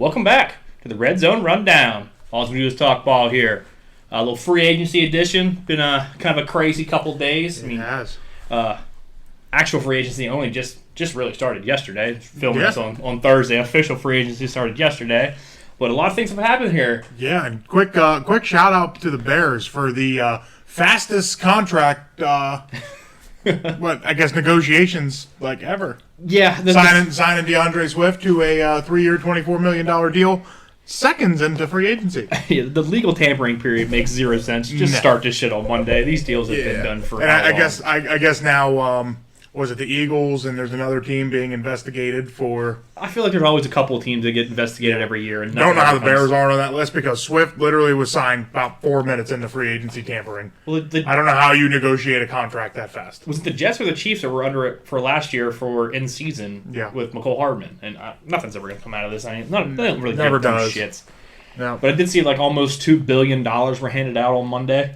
Welcome back to the Red Zone Rundown. All we do is talk ball here. A little free agency edition. Been kind of a crazy couple days. It has. Actual free agency only just really started yesterday. Filming this on Thursday. Official free agency started yesterday. But a lot of things have happened here. Yeah, and quick shout out to the Bears for the fastest contract. Negotiations ever. Yeah, signing DeAndre Swift to a 3-year, $24 million deal. Seconds into free agency. Yeah, the legal tampering period makes zero sense. Just start this shit on Monday. These deals have been done for. And I guess now. Was it the Eagles, and there's another team being investigated for... I feel like there's always a couple of teams that get investigated every year. And don't know how the Bears aren't on that list because Swift literally was signed about 4 minutes into free agency tampering. Well, I don't know how you negotiate a contract that fast. Was it the Jets or the Chiefs that were under it for last year for in-season with McCole Hardman? And nothing's ever going to come out of this. They don't really never give dumb shits. No. But I did see almost $2 billion were handed out on Monday.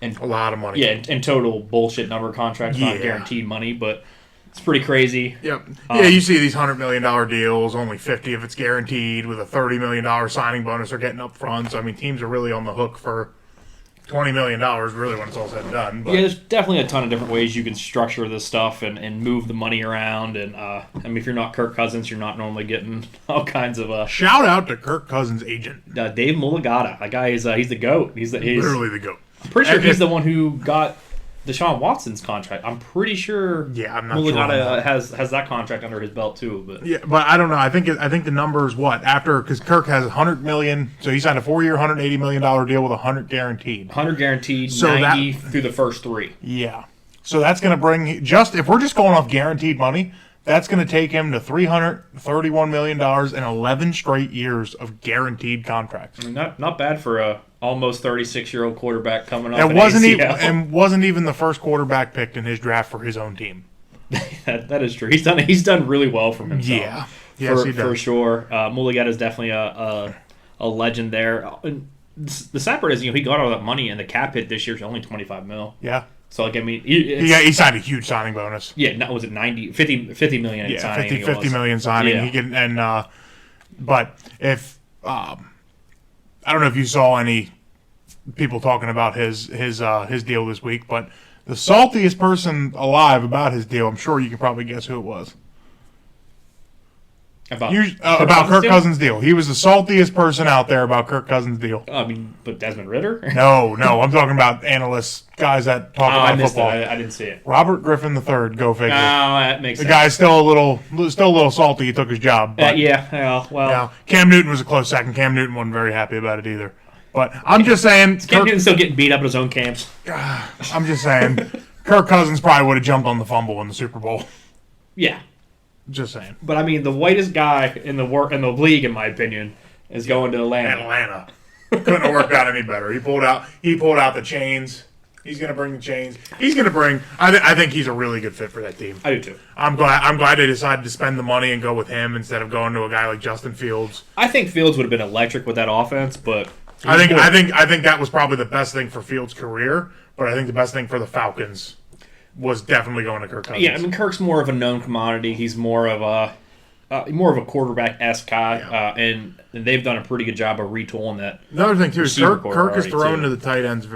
And, a lot of money. Yeah, in total bullshit number of contracts, not guaranteed money, but it's pretty crazy. Yep. You see these $100 million deals, only 50 if it's guaranteed, with a $30 million signing bonus they're getting up front. So, teams are really on the hook for $20 million, really, when it's all said and done. But. Yeah, there's definitely a ton of different ways you can structure this stuff and move the money around. And, if you're not Kirk Cousins, you're not normally getting all kinds of... Shout out to Kirk Cousins' agent. Dave Mulligata. That guy is he's the GOAT. He's literally the GOAT. I'm pretty sure he's the one who got Deshaun Watson's contract. I'm pretty sure. Yeah, I'm not Mulligata has that contract under his belt too. But I don't know. I think the number is what after because Kirk has $100 million, so he signed a 4-year, $180 million deal with $100 guaranteed. 100 guaranteed, so 90 through the first 3. Yeah, so that's going to bring if we're just going off guaranteed money, that's going to take him to $331 million and 11 straight years of guaranteed contracts. Not bad for a almost 36-year-old quarterback coming up. And wasn't even the first quarterback picked in his draft for his own team. that is true. He's done really well for himself. Yeah, yes, he does. For sure. Mulligata is definitely a legend there. The sad part is he got all that money and the cap hit this year is only $25 million. Yeah. So he signed a huge signing bonus. Yeah, was it 50 million in signing? 50 million signing. Yeah. He can but if I don't know if you saw any people talking about his deal this week, but the saltiest person alive about his deal, I'm sure you can probably guess who it was. About Kirk Cousins' deal. He was the saltiest person out there about Kirk Cousins' deal. But Desmond Ridder? No, I'm talking about analysts, guys that talk about football. I didn't see it. Robert Griffin III, go figure. Oh, that makes sense. The guy's still a little salty. He took his job. But, Cam Newton was a close second. Cam Newton wasn't very happy about it either. But I'm just saying, Cam Newton's still getting beat up in his own camps. I'm just saying, Kirk Cousins probably would have jumped on the fumble in the Super Bowl. Yeah. Just saying. But the whitest guy in the league, in my opinion, is going to Atlanta. Couldn't have worked out any better. He pulled out the chains. He's going to bring the chains. He's going to bring. I think he's a really good fit for that team. I do too. I'm glad they decided to spend the money and go with him instead of going to a guy like Justin Fields. I think Fields would have been electric with that offense, but I think that was probably the best thing for Fields' career. But I think the best thing for the Falcons was definitely going to Kirk Cousins. Yeah, Kirk's more of a known commodity. He's more of a quarterback-esque guy, and they've done a pretty good job of retooling that. Another thing too is Kirk is thrown to the tight ends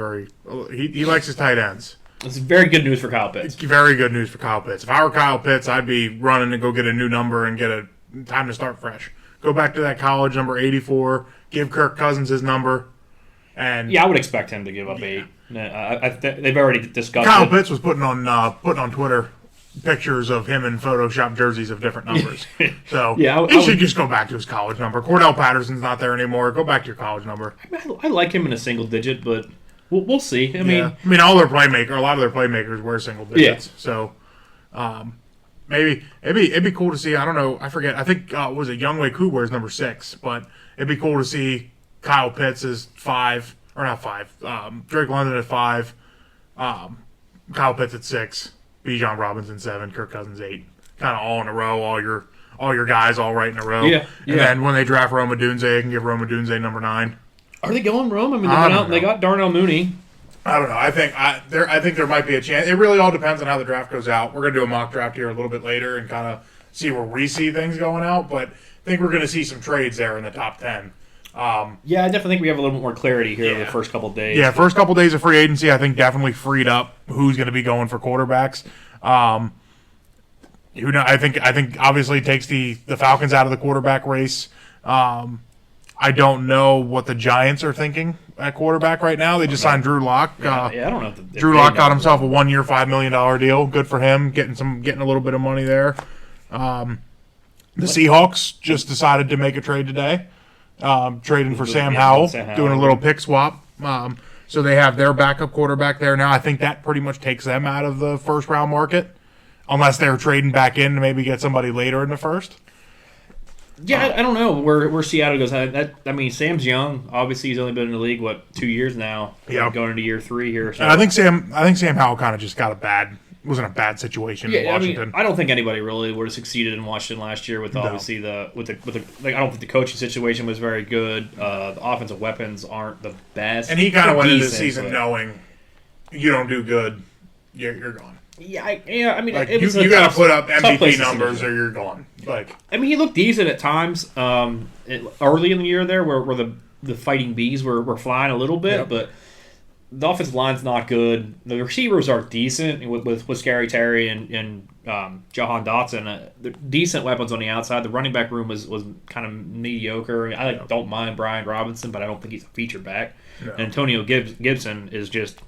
he likes his tight ends. It's very good news for Kyle Pitts. It's very good news for Kyle Pitts. If I were Kyle Pitts, I'd be running to go get a new number and get a time to start fresh. Go back to that college number 84. Give Kirk Cousins his number. And I would expect him to give up 8. They've already discussed Kyle Pitts was putting on Twitter pictures of him in Photoshop jerseys of different numbers. So he should just go back to his college number. Cordell Patterson's not there anymore. Go back to your college number. I like him in a single digit, but we'll see. A lot of their playmakers wear single digits. So maybe it'd be cool to see. I don't know. I forget. I think was it Younghoe Koo wears number 6, but it'd be cool to see Kyle Pitts is 5. Or not 5. Drake London at 5. Kyle Pitts at 6. Bijan Robinson 7. Kirk Cousins 8. Kind of all in a row. All your guys all right in a row. Yeah. And then when they draft Rome Odunze, they can give Rome Odunze number 9. Are they going Rome? They went out and they got Darnell Mooney. I don't know. I think there might be a chance. It really all depends on how the draft goes out. We're gonna do a mock draft here a little bit later and kind of see where we see things going out. But think we're going to see some trades there in the top 10. Yeah, I definitely think we have a little bit more clarity here in Yeah. the first couple of days. Yeah, first couple days of free agency, I think definitely freed up who's going to be going for quarterbacks. Who know? I think obviously it takes the Falcons out of the quarterback race. I don't know what the Giants are thinking at quarterback right now. They just signed Drew Lock. Yeah, I don't know. If Drew Lock got himself a 1-year, $5 million deal. Good for him, getting a little bit of money there. The Seahawks just decided to make a trade today, trading for Sam Howell, doing a little pick swap. So they have their backup quarterback there now. I think that pretty much takes them out of the first round market, unless they're trading back in to maybe get somebody later in the first. Yeah, I don't know where Seattle goes. I mean, Sam's young. Obviously, he's only been in the league 2 years now. Yeah, going into year 3 here. So. And I think Sam Howell kind of just was in a bad situation in Washington. I mean, I don't think anybody really would have succeeded in Washington last year with obviously I don't think the coaching situation was very good. The offensive weapons aren't the best. And he kind of went into the season knowing you don't do good, you're gone. Yeah, I mean, like, you got to put up MVP numbers or you're gone. Like, I mean, he looked decent at times early in the year there, where the Fighting Bees were flying a little bit, but the offensive line's not good. The receivers are decent with Scary Terry and Jahan Dotson. They're decent weapons on the outside. The running back room was kind of mediocre. I don't mind Brian Robinson, but I don't think he's a feature back. No. And Antonio Gibson is just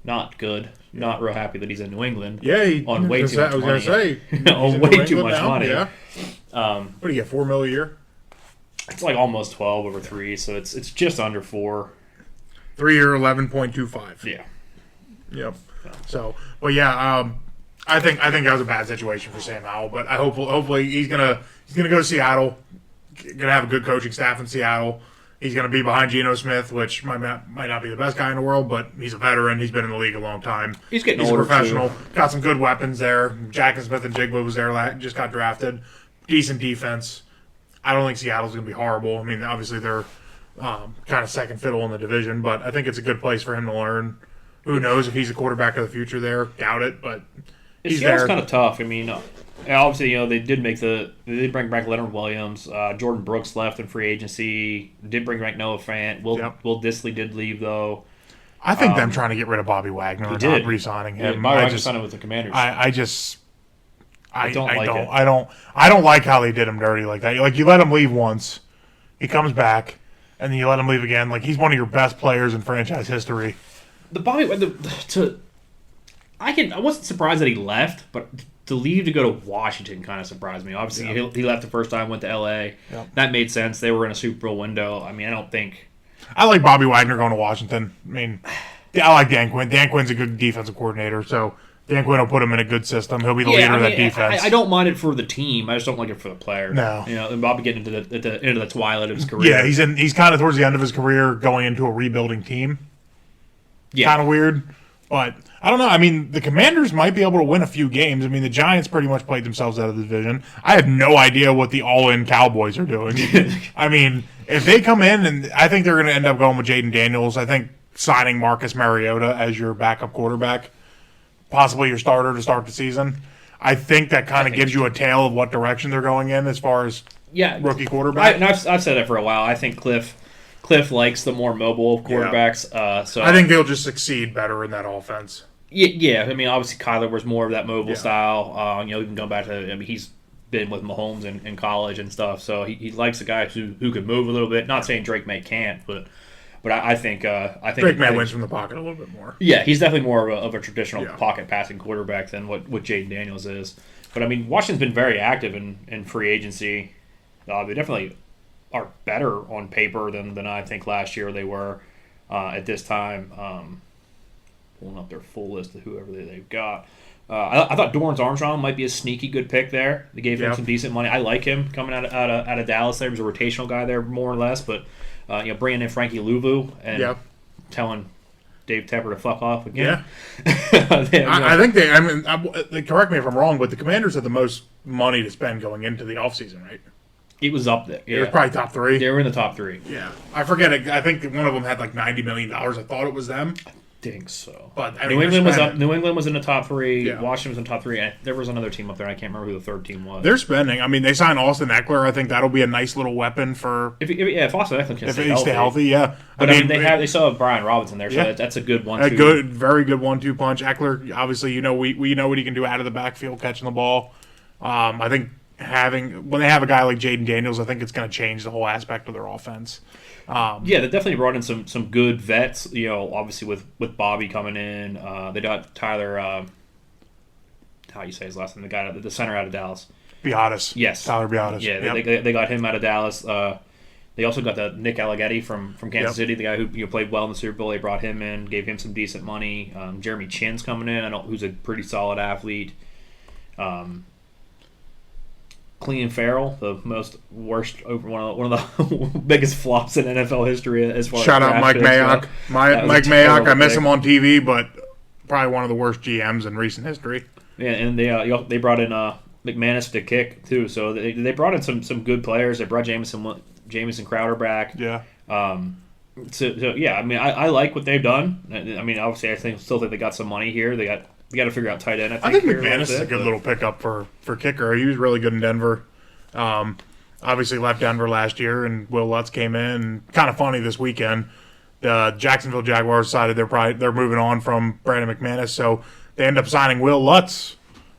not good. Not real happy that he's in New England. Yeah, on way too much money. I was going to say on way too much money. Yeah. What do you get? $4 million a year? It's like almost 12 over 3, so it's just under 4. 3-year, 11.25. Yeah. Yep. So, but yeah, I think that was a bad situation for Sam Howell. But hopefully he's gonna go to Seattle. Gonna have a good coaching staff in Seattle. He's going to be behind Geno Smith, which might not be the best guy in the world, but he's a veteran. He's been in the league a long time. He's a professional. Too. Got some good weapons there. Jackson Smith and Jigba was there. Just got drafted. Decent defense. I don't think Seattle's going to be horrible. I mean, obviously they're kind of second fiddle in the division, but I think it's a good place for him to learn. Who knows if he's a quarterback of the future there? Doubt it, but he's Seattle's there. Kind of tough. I mean, obviously, they did bring back Leonard Williams. Jordan Brooks left in free agency. Did bring back Noah Fant. Will Disley did leave though. I think them trying to get rid of Bobby Wagner and not re-signing him. Bobby Wagner signed with the Commanders. I don't like how they did him dirty like that. Like, you let him leave once, he comes back, and then you let him leave again. Like, he's one of your best players in franchise history. I wasn't surprised that he left, but to leave to go to Washington kind of surprised me. Obviously, he left the first time, went to L.A. Yep. That made sense. They were in a Super Bowl window. I mean, I don't think... I like Bobby Wagner going to Washington. I mean, I like Dan Quinn. Dan Quinn's a good defensive coordinator, so Dan Quinn will put him in a good system. He'll be the leader of that defense. I don't mind it for the team. I just don't like it for the player. No. And Bobby getting into the twilight of his career. Yeah, he's kind of towards the end of his career going into a rebuilding team. Yeah. Kind of weird. But I don't know. I mean, the Commanders might be able to win a few games. I mean, the Giants pretty much played themselves out of the division. I have no idea what the all-in Cowboys are doing. I mean, if they come in, and I think they're going to end up going with Jaden Daniels. I think signing Marcus Mariota as your backup quarterback, possibly your starter to start the season. I think that kind of gives you a tale of what direction they're going in as far as rookie quarterback. I've said that for a while. I think Cliff likes the more mobile quarterbacks. So I think they'll just succeed better in that offense. Yeah. I mean, obviously Kyler was more of that mobile style. Even going back to, I mean, he's been with Mahomes in college and stuff, so he likes the guys who can move a little bit. Not saying Drake May can't, but I think Drake May wins from the pocket a little bit more. Yeah, he's definitely more of a traditional pocket passing quarterback than what Jaden Daniels is. But I mean, Washington's been very active in free agency. They definitely are better on paper than I think last year they were at this time. Pulling up their full list of whoever they've got. I thought Dorrance Armstrong might be a sneaky good pick there. They gave him some decent money. I like him coming out of Dallas. There was a rotational guy there more or less, but bringing in Frankie Louvu and telling Dave Tepper to fuck off again. Yeah, I think they. I mean, correct me if I'm wrong, but the Commanders had the most money to spend going into the offseason, right? It was up there. Yeah. It was probably top 3. They were in the top 3. Yeah, I forget it. I think one of them had like $90 million. I thought it was them. think so. But I New mean, England was up. New England was in the top 3. Yeah. Washington was in the top 3. And there was another team up there. I can't remember who the third team was. They're spending. I mean, they signed Austin Eckler. I think that'll be a nice little weapon for if Austin Eckler can stay healthy. Yeah, but I mean they still have Brian Robinson there, so that's a good one. Very good 1-2 punch. Eckler, obviously, we know what he can do out of the backfield catching the ball. I think when they have a guy like Jaden Daniels, I think it's going to change the whole aspect of their offense. They definitely brought in some good vets. Obviously with Bobby coming in, they got Tyler. How you say his last name? The center out of Dallas. Biadasz. Yes, Tyler Biadasz. Yeah, they got him out of Dallas. They also got the Nick Alleghetti from Kansas City, the guy who played well in the Super Bowl. They brought him in, gave him some decent money. Jeremy Chin's coming in, who's a pretty solid athlete. Clean Farrell, the worst, one of the biggest flops in NFL history as far Shout as out Mike Mayock. Mike Mayock, I miss him on TV, but probably one of the worst GMs in recent history. Yeah, and they brought in McManus to kick too, so they brought in some good players. They brought Jamison Crowder back. Yeah. So yeah, I mean I like what they've done. I mean obviously I still think they got some money here. They got to figure out tight end. I think McManus is a good little pickup for kicker. He was really good in Denver. Obviously left Denver last year, and Will Lutz came in. Kind of funny this weekend. The Jacksonville Jaguars decided they're moving on from Brandon McManus, so they end up signing Will Lutz.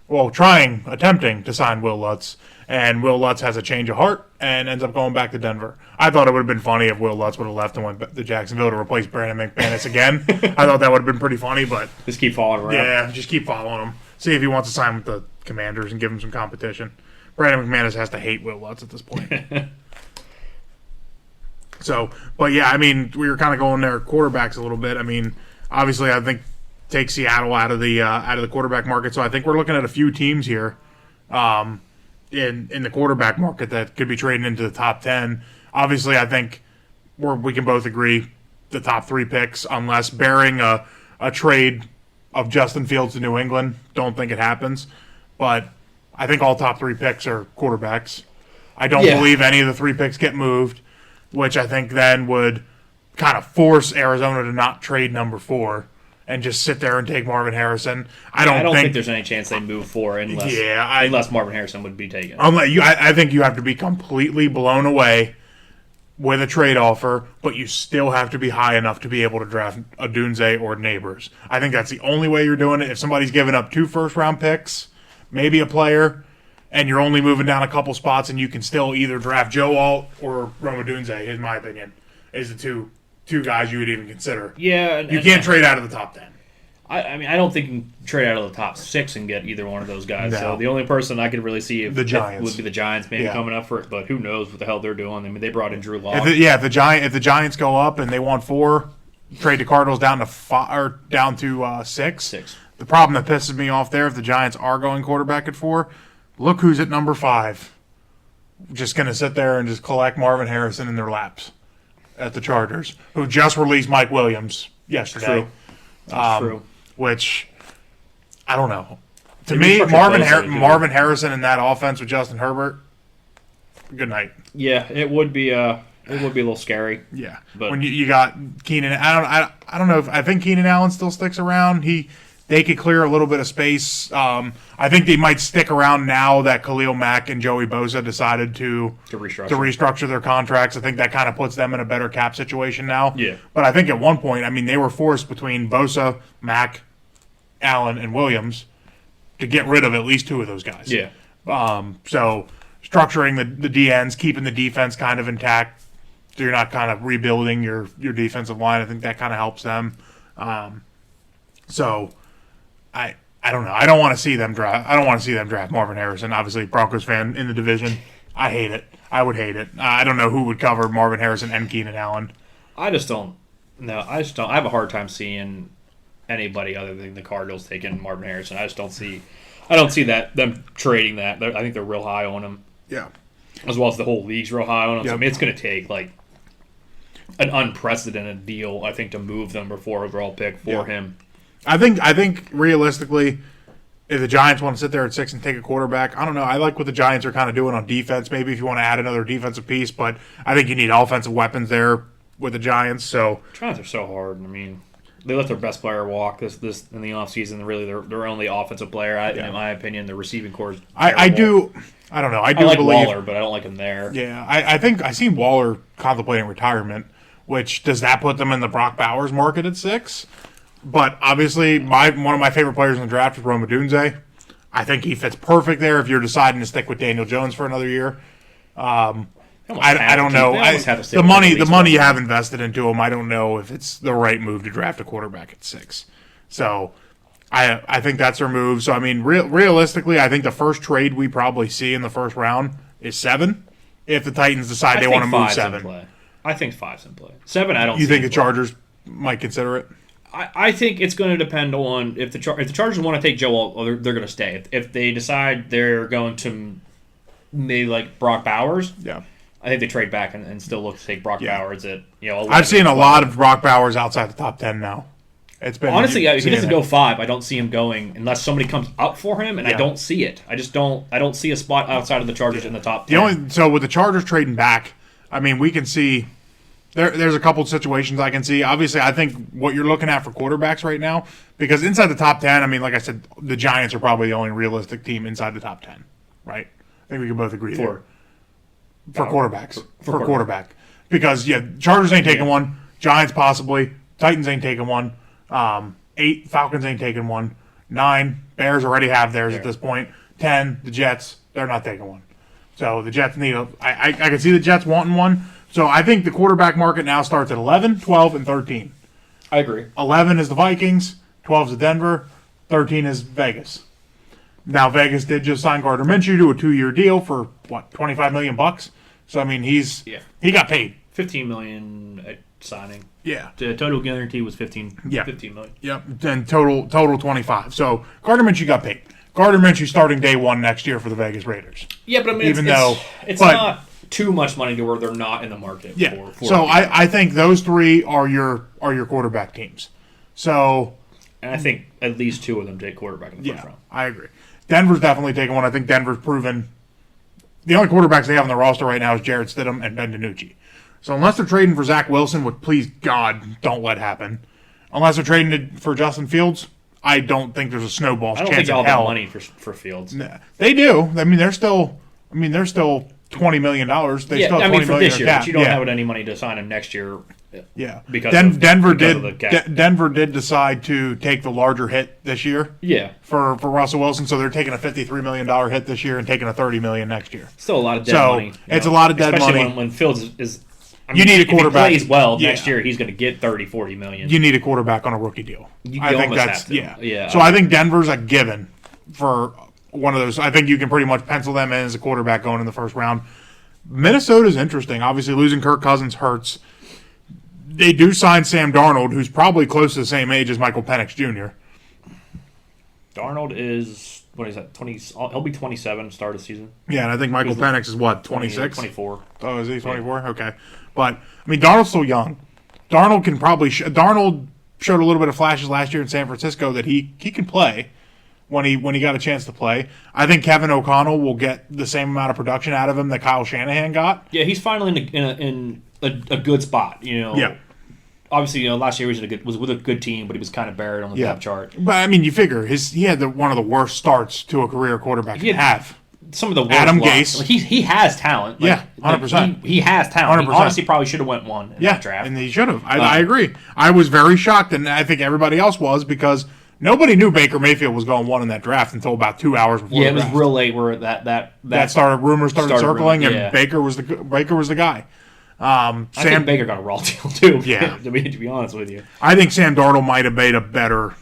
Well, attempting to sign Will Lutz, and Will Lutz has a change of heart and ends up going back to Denver. I thought it would have been funny if Will Lutz would have left and went to Jacksonville to replace Brandon McManus again. I thought that would have been pretty funny, but just keep following around. Yeah, just keep following him. See if he wants to sign with the Commanders and give him some competition. Brandon McManus has to hate Will Lutz at this point. So, but yeah, I mean, we were kind of going there quarterbacks a little bit. I mean, obviously, I think take Seattle out of the quarterback market. So I think we're looking at a few teams here in the quarterback market that could be trading into the top 10. Obviously, I think we can both agree the top 3 picks, unless bearing a trade of Justin Fields to New England. Don't think it happens, but I think all top 3 picks are quarterbacks. I don't believe any of the 3 picks get moved, which I think then would kind of force Arizona to not trade number 4. And just sit there and take Marvin Harrison. I don't think there's any chance they move 4 unless Marvin Harrison would be taken. I think you have to be completely blown away with a trade offer, but you still have to be high enough to be able to draft a Dunze or Neighbors. I think that's the only way you're doing it. If somebody's giving up 2 first-round picks, maybe a player, and you're only moving down a couple spots, and you can still either draft Joe Alt or Roma Dunze, in my opinion, is the two guys you would even consider. Yeah. You can't trade out of the top 10. I mean, I don't think you can trade out of the top 6 and get either one of those guys. No. So the only person I could really see would be the Giants maybe coming up for it, but who knows what the hell they're doing. I mean, they brought in Drew Lock. If the Giants go up and they want 4, trade the Cardinals down to 5 or down to 6. The problem that pisses me off there, if the Giants are going quarterback at 4, look who's at number 5. Just going to sit there and just collect Marvin Harrison in their laps at the Chargers, who just released Mike Williams yesterday. True. Which, I don't know. To me, Marvin Harrison in that offense with Justin Herbert, good night. Yeah, it would be a little scary. Yeah, but when you got Keenan, I don't know if I think Keenan Allen still sticks around. They could clear a little bit of space. I think they might stick around now that Khalil Mack and Joey Bosa decided to restructure their contracts. I think that kind of puts them in a better cap situation now. Yeah. But I think at one point, I mean, they were forced between Bosa, Mack, Allen, and Williams to get rid of at least 2 of those guys. Yeah. So structuring the DNs, keeping the defense kind of intact, so you're not kind of rebuilding your defensive line. I think that kind of helps them. So I don't know. I don't want to see them draft Marvin Harrison. Obviously, Broncos fan in the division. I hate it. I would hate it. I don't know who would cover Marvin Harrison and Keenan Allen. I just don't. No, I just don't. I have a hard time seeing anybody other than the Cardinals taking Marvin Harrison. I just don't see. I don't see them trading that. I think they're real high on him. Yeah. As well as the whole league's real high on him. Yep. So, I mean, it's going to take like an unprecedented deal, I think, to move them before overall pick for him. I think realistically, if the Giants want to sit there at 6 and take a quarterback, I don't know. I like what the Giants are kind of doing on defense. Maybe if you want to add another defensive piece, but I think you need offensive weapons there with the Giants. So Giants are so hard. I mean, let their best player walk this in the offseason. Really, their only offensive player. In my opinion, the receiving core is terrible. I don't know. I like believe Waller, but I don't like him there. Yeah, I think I seen Waller contemplating retirement. Which does that put them in the Brock Bowers market at 6? But obviously, one of my favorite players in the draft is Roma Dunze. I think he fits perfect there if you're deciding to stick with Daniel Jones for another year. I don't know. The money you have invested into him, I don't know if it's the right move to draft a quarterback at 6. So I think that's their move. So, I mean, realistically, I think the first trade we probably see in the first round is 7 if the Titans decide they want to move 7. I think 5's in play. 7, I don't. You think the Chargers might consider it? I think it's going to depend on if the Chargers want to take Joe, they're going to stay. If they decide they're going to maybe like Brock Bowers, yeah, I think they trade back and still look to take Brock Bowers at 11, I've seen a lot of Brock Bowers outside the top 10 now. It's been honestly, if he doesn't go 5, I don't see him going unless somebody comes up for him, and I don't see it. I don't see a spot outside of the Chargers in the top 10. So with the Chargers trading back, I mean, we can see. There's a couple of situations I can see. Obviously, I think what you're looking at for quarterbacks right now, because inside the top 10, I mean, like I said, the Giants are probably the only realistic team inside the top 10, right? I think we can both agree there. For quarterbacks. For quarterback. Because, Chargers ain't taking one. Giants possibly. Titans ain't taking one. 8, Falcons ain't taking one. 9, Bears already have theirs at this point. 10, the Jets, they're not taking one. So the Jets need I can see the Jets wanting one. So I think the quarterback market now starts at 11, 12, and 13. I agree. 11 is the Vikings, 12 is Denver, 13 is Vegas. Now Vegas did just sign Gardner Minshew to a 2-year deal for $25 million. So I mean he got paid $15 million at signing. Yeah, the total guarantee was $15 million. Yep, and total 25. So Gardner Minshew got paid. Gardner Minshew starting day 1 next year for the Vegas Raiders. Yeah, but I mean it's not too much money to where they're not in the market. Yeah. I think those 3 are your quarterback teams. So, and I think at least 2 of them take quarterback in the first round. I agree. Denver's definitely taking one. I think Denver's proven the only quarterbacks they have on the roster right now is Jarrett Stidham and Ben DiNucci. So unless they're trading for Zach Wilson, which please God don't let happen, unless they're trading for Justin Fields, I don't think there's a snowball's chance in hell. I don't think y'all have money for Fields. Nah, they do. I mean, they're still $20 million. They still have $20 for million this year, cap. but you don't have any money to sign him next year. Yeah, because Denver did decide to take the larger hit this year. Yeah, for Russell Wilson, so they're taking a $53 million hit this year and taking a $30 million next year. Still a lot of dead money. It's a lot of dead money. Especially when Fields is. You need a quarterback. If he plays well next year, he's going to get $30-40 million. You need a quarterback on a rookie deal. I think that's yeah. So I think Denver's a given for one of those. I think you can pretty much pencil them in as a quarterback going in the first round. Minnesota's interesting. Obviously, losing Kirk Cousins hurts. They do sign Sam Darnold, who's probably close to the same age as Michael Penix Jr. Darnold is, what is that, 20? He'll be 27 start of the season. Yeah, and I think Michael Penix is what, 26? 24. Oh, is he 24? Yeah. Okay. But, I mean, Darnold's still young. Darnold can probably Darnold showed a little bit of flashes last year in San Francisco that he can play when he got a chance to play. I think Kevin O'Connell will get the same amount of production out of him that Kyle Shanahan got. Yeah, he's finally in a good spot, Yeah. Obviously, last year he was with a good team, but he was kind of buried on the depth chart. But I mean, you figure he had one of the worst starts to a career quarterback he have. Some of the worst Adam Gase. He has talent. 100%. He has talent. 100%. He honestly probably should have went one in that draft. And he should have. I agree. I was very shocked, and I think everybody else was, because nobody knew Baker Mayfield was going 1 in that draft until about 2 hours before. Yeah, it was real late where that rumors started circling, and Baker was the guy. I think Baker got a raw deal too. Yeah, to be honest with you, I think Sam Darnold might have made a better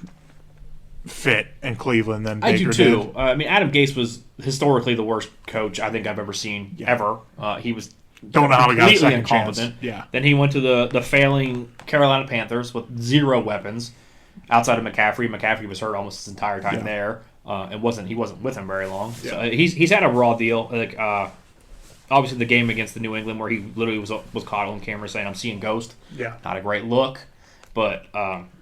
fit in Cleveland than Baker I do too. did. I mean, Adam Gase was historically the worst coach I think I've ever seen ever. He was don't know how he got a second incompetent. chance. Yeah. Then he went to the failing Carolina Panthers with 0 weapons outside of McCaffrey. McCaffrey was hurt almost his entire time there, and he wasn't with him very long. Yeah. So he's had a raw deal. Like obviously the game against the New England where he literally was caught on camera saying, "I'm seeing ghost." Yeah. Not a great look, but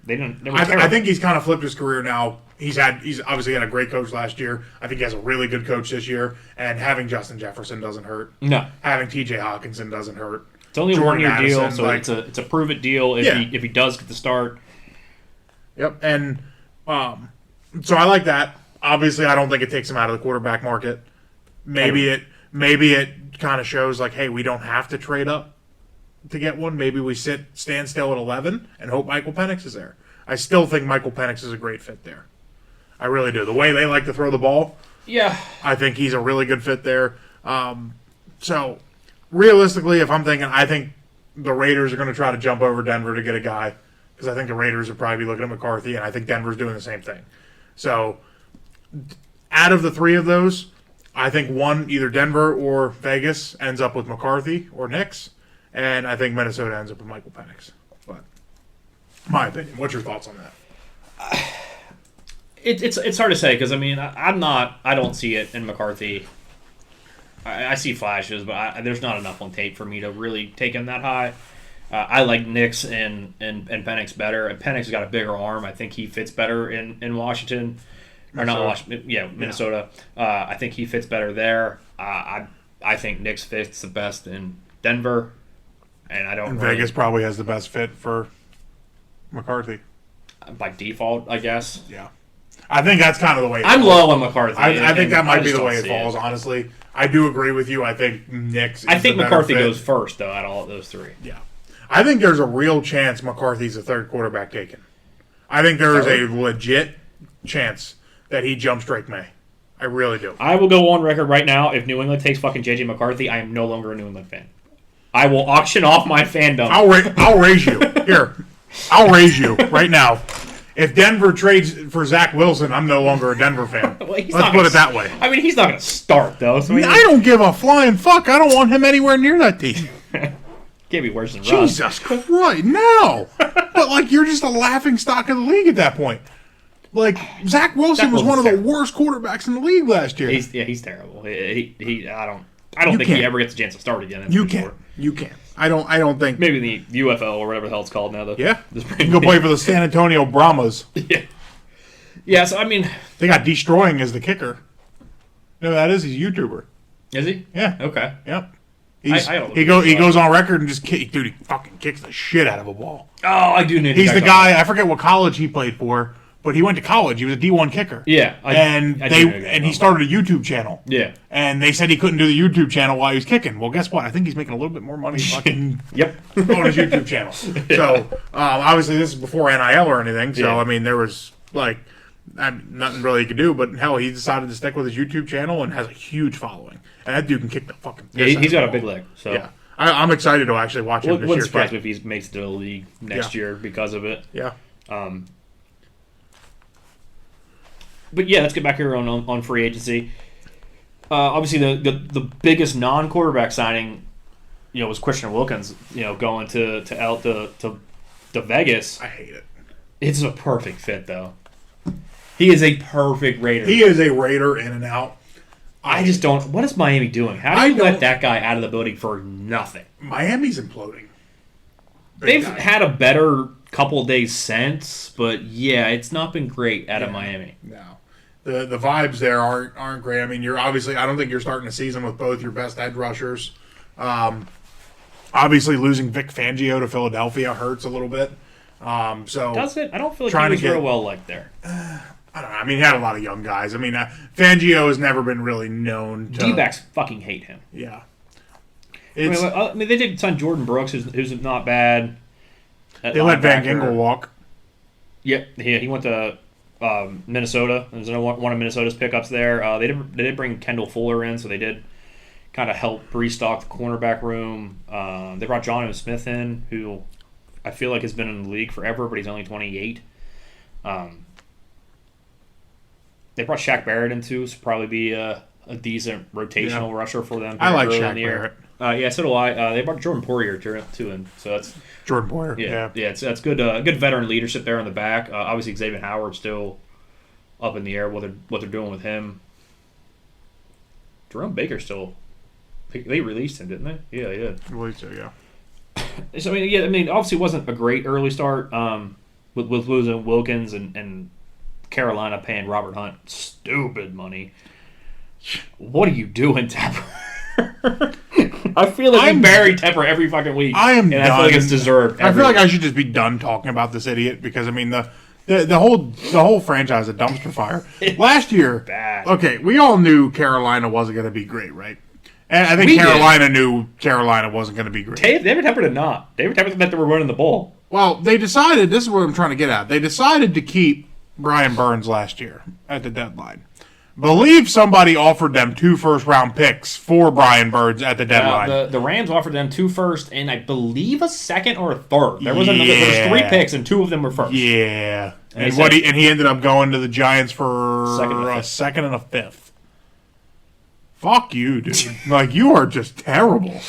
they didn't. I think he's kind of flipped his career now. He's obviously had a great coach last year. I think he has a really good coach this year. And having Justin Jefferson doesn't hurt. No. Having T.J. Hawkinson doesn't hurt. It's only a 1-year deal, so like, it's a prove it deal if he does get the start. Yep. And so I like that. Obviously, I don't think it takes him out of the quarterback market. Maybe it kind of shows like, hey, we don't have to trade up to get one. Maybe we stand still at 11 and hope Michael Penix is there. I still think Michael Penix is a great fit there. I really do. The way they like to throw the ball, yeah, I think he's a really good fit there. So realistically, if I'm thinking, I think the Raiders are going to try to jump over Denver to get a guy because I think the Raiders will probably be looking at McCarthy, and I think Denver's doing the same thing. So out of the three of those, I think one, either Denver or Vegas, ends up with McCarthy or Nix, and I think Minnesota ends up with Michael Penix. But my opinion. What's your thoughts on that? It's hard to say because I don't see it in McCarthy. I see flashes, but there's not enough on tape for me to really take him that high. I like Nix and Penix better. And Penix has got a bigger arm. I think he fits better in Washington. Or not Washington, Minnesota. Yeah. I think he fits better there. I think Nix fits the best in Denver, and I don't. And Vegas probably has the best fit for McCarthy by default, I guess. Yeah, I think that's kind of the way. I'm low on McCarthy. I think that might be the way it falls. Honestly, I do agree with you. I think Nix. I think McCarthy goes first though out of all those three. Yeah, I think there's a real chance McCarthy's the third quarterback taken. I think there is a legit chance that he jumps Drake May. I really do. I will go on record right now. If New England takes fucking JJ McCarthy, I am no longer a New England fan. I will auction off my fandom. I'll raise you. Here. I'll raise you right now. If Denver trades for Zach Wilson, I'm no longer a Denver fan. Well, Let's put it that way. I mean, he's not going to start, though. So I don't give a flying fuck. I don't want him anywhere near that team. Can't be worse than Russ. Jesus Christ, no. But, you're just a laughing stock of the league at that point. Zach Wilson was one of the worst quarterbacks in the league last year. He's terrible. I don't think he ever gets a chance to start again. You can't. I don't think. Maybe the UFL or whatever the hell it's called now. Yeah. You can go play for the San Antonio Brahmas. Yeah. Yeah, so they got Destroying as the kicker. No, that is. He's a YouTuber. Is he? Yeah. Okay. Yep. He goes on record and just he fucking kicks the shit out of a ball. Oh, I do need. He's the guy. I forget what college he played for. But he went to college. He was a D1 kicker. Yeah. He started a YouTube channel. Yeah. And they said he couldn't do the YouTube channel while he was kicking. Well, guess what? I think he's making a little bit more money fucking yep. on his YouTube channel. Yeah. So, obviously, this is before NIL or anything. So, yeah. There was, nothing really he could do. But, hell, he decided to stick with his YouTube channel and has a huge following. And that dude can kick the fucking piss he's got a big leg. So. Yeah. I'm excited to actually watch him this year. Wouldn't surprise me if he makes it to the league next year because of it. Yeah. But yeah, let's get back here on free agency. Obviously, the biggest non-quarterback signing, was Christian Wilkins. Going to Vegas. I hate it. It's a perfect fit, though. He is a perfect Raider. He is a Raider in and out. I just don't. What is Miami doing? How do you let that guy out of the building for nothing? Miami's imploding. They've had a better couple of days since, but yeah, it's not been great out of Miami. No. The vibes there aren't great. You're obviously, I don't think you're starting a season with both your best edge rushers. Obviously, losing Vic Fangio to Philadelphia hurts a little bit. Does it? I don't feel like he was real well liked there. I don't know. He had a lot of young guys. Fangio has never been really known to... D-backs fucking hate him. Yeah. They did sign Jordan Brooks, who's not bad. They let Van Ginkel walk. Yep. Yeah, he went to... Minnesota. There's one of Minnesota's pickups there. They did bring Kendall Fuller in, so they did kind of help restock the cornerback room. They brought Jonathan Smith in, who I feel like has been in the league forever, but he's only 28. They brought Shaq Barrett in too, so probably be a decent rotational rusher for them. I like Shaq Barrett. Yeah, so do I. They brought Jordan Poirier too in, so that's Jordan Poirier. Yeah. That's good. Good veteran leadership there in the back. Obviously, Xavier Howard's still up in the air. What they're doing with him. Jerome Baker still. They released him, didn't they? Yeah, they did. I believe so. Yeah. So obviously, it wasn't a great early start. With losing Wilkins and Carolina paying Robert Hunt stupid money. What are you doing, Tepper? I feel like you bury Tepper every fucking week. I am done. I feel like it's deserved. I feel like I should just be done talking about this idiot because the The whole franchise a dumpster fire. Last year, bad. Okay, we all knew Carolina wasn't going to be great, right? And I think Carolina knew Carolina wasn't going to be great. David Tepper did not. David Tepper thought they were winning the bowl. Well, they decided, this is what I'm trying to get at. They decided to keep Brian Burns last year at the deadline. Believe somebody offered them 2 first-round picks for Brian Burns at the deadline. The Rams offered them 2 first and I believe a second or a third. There was 3 picks and 2 of them were first. Yeah. And he ended up going to the Giants for a second and a fifth. Fuck you, dude. Like, you are just terrible.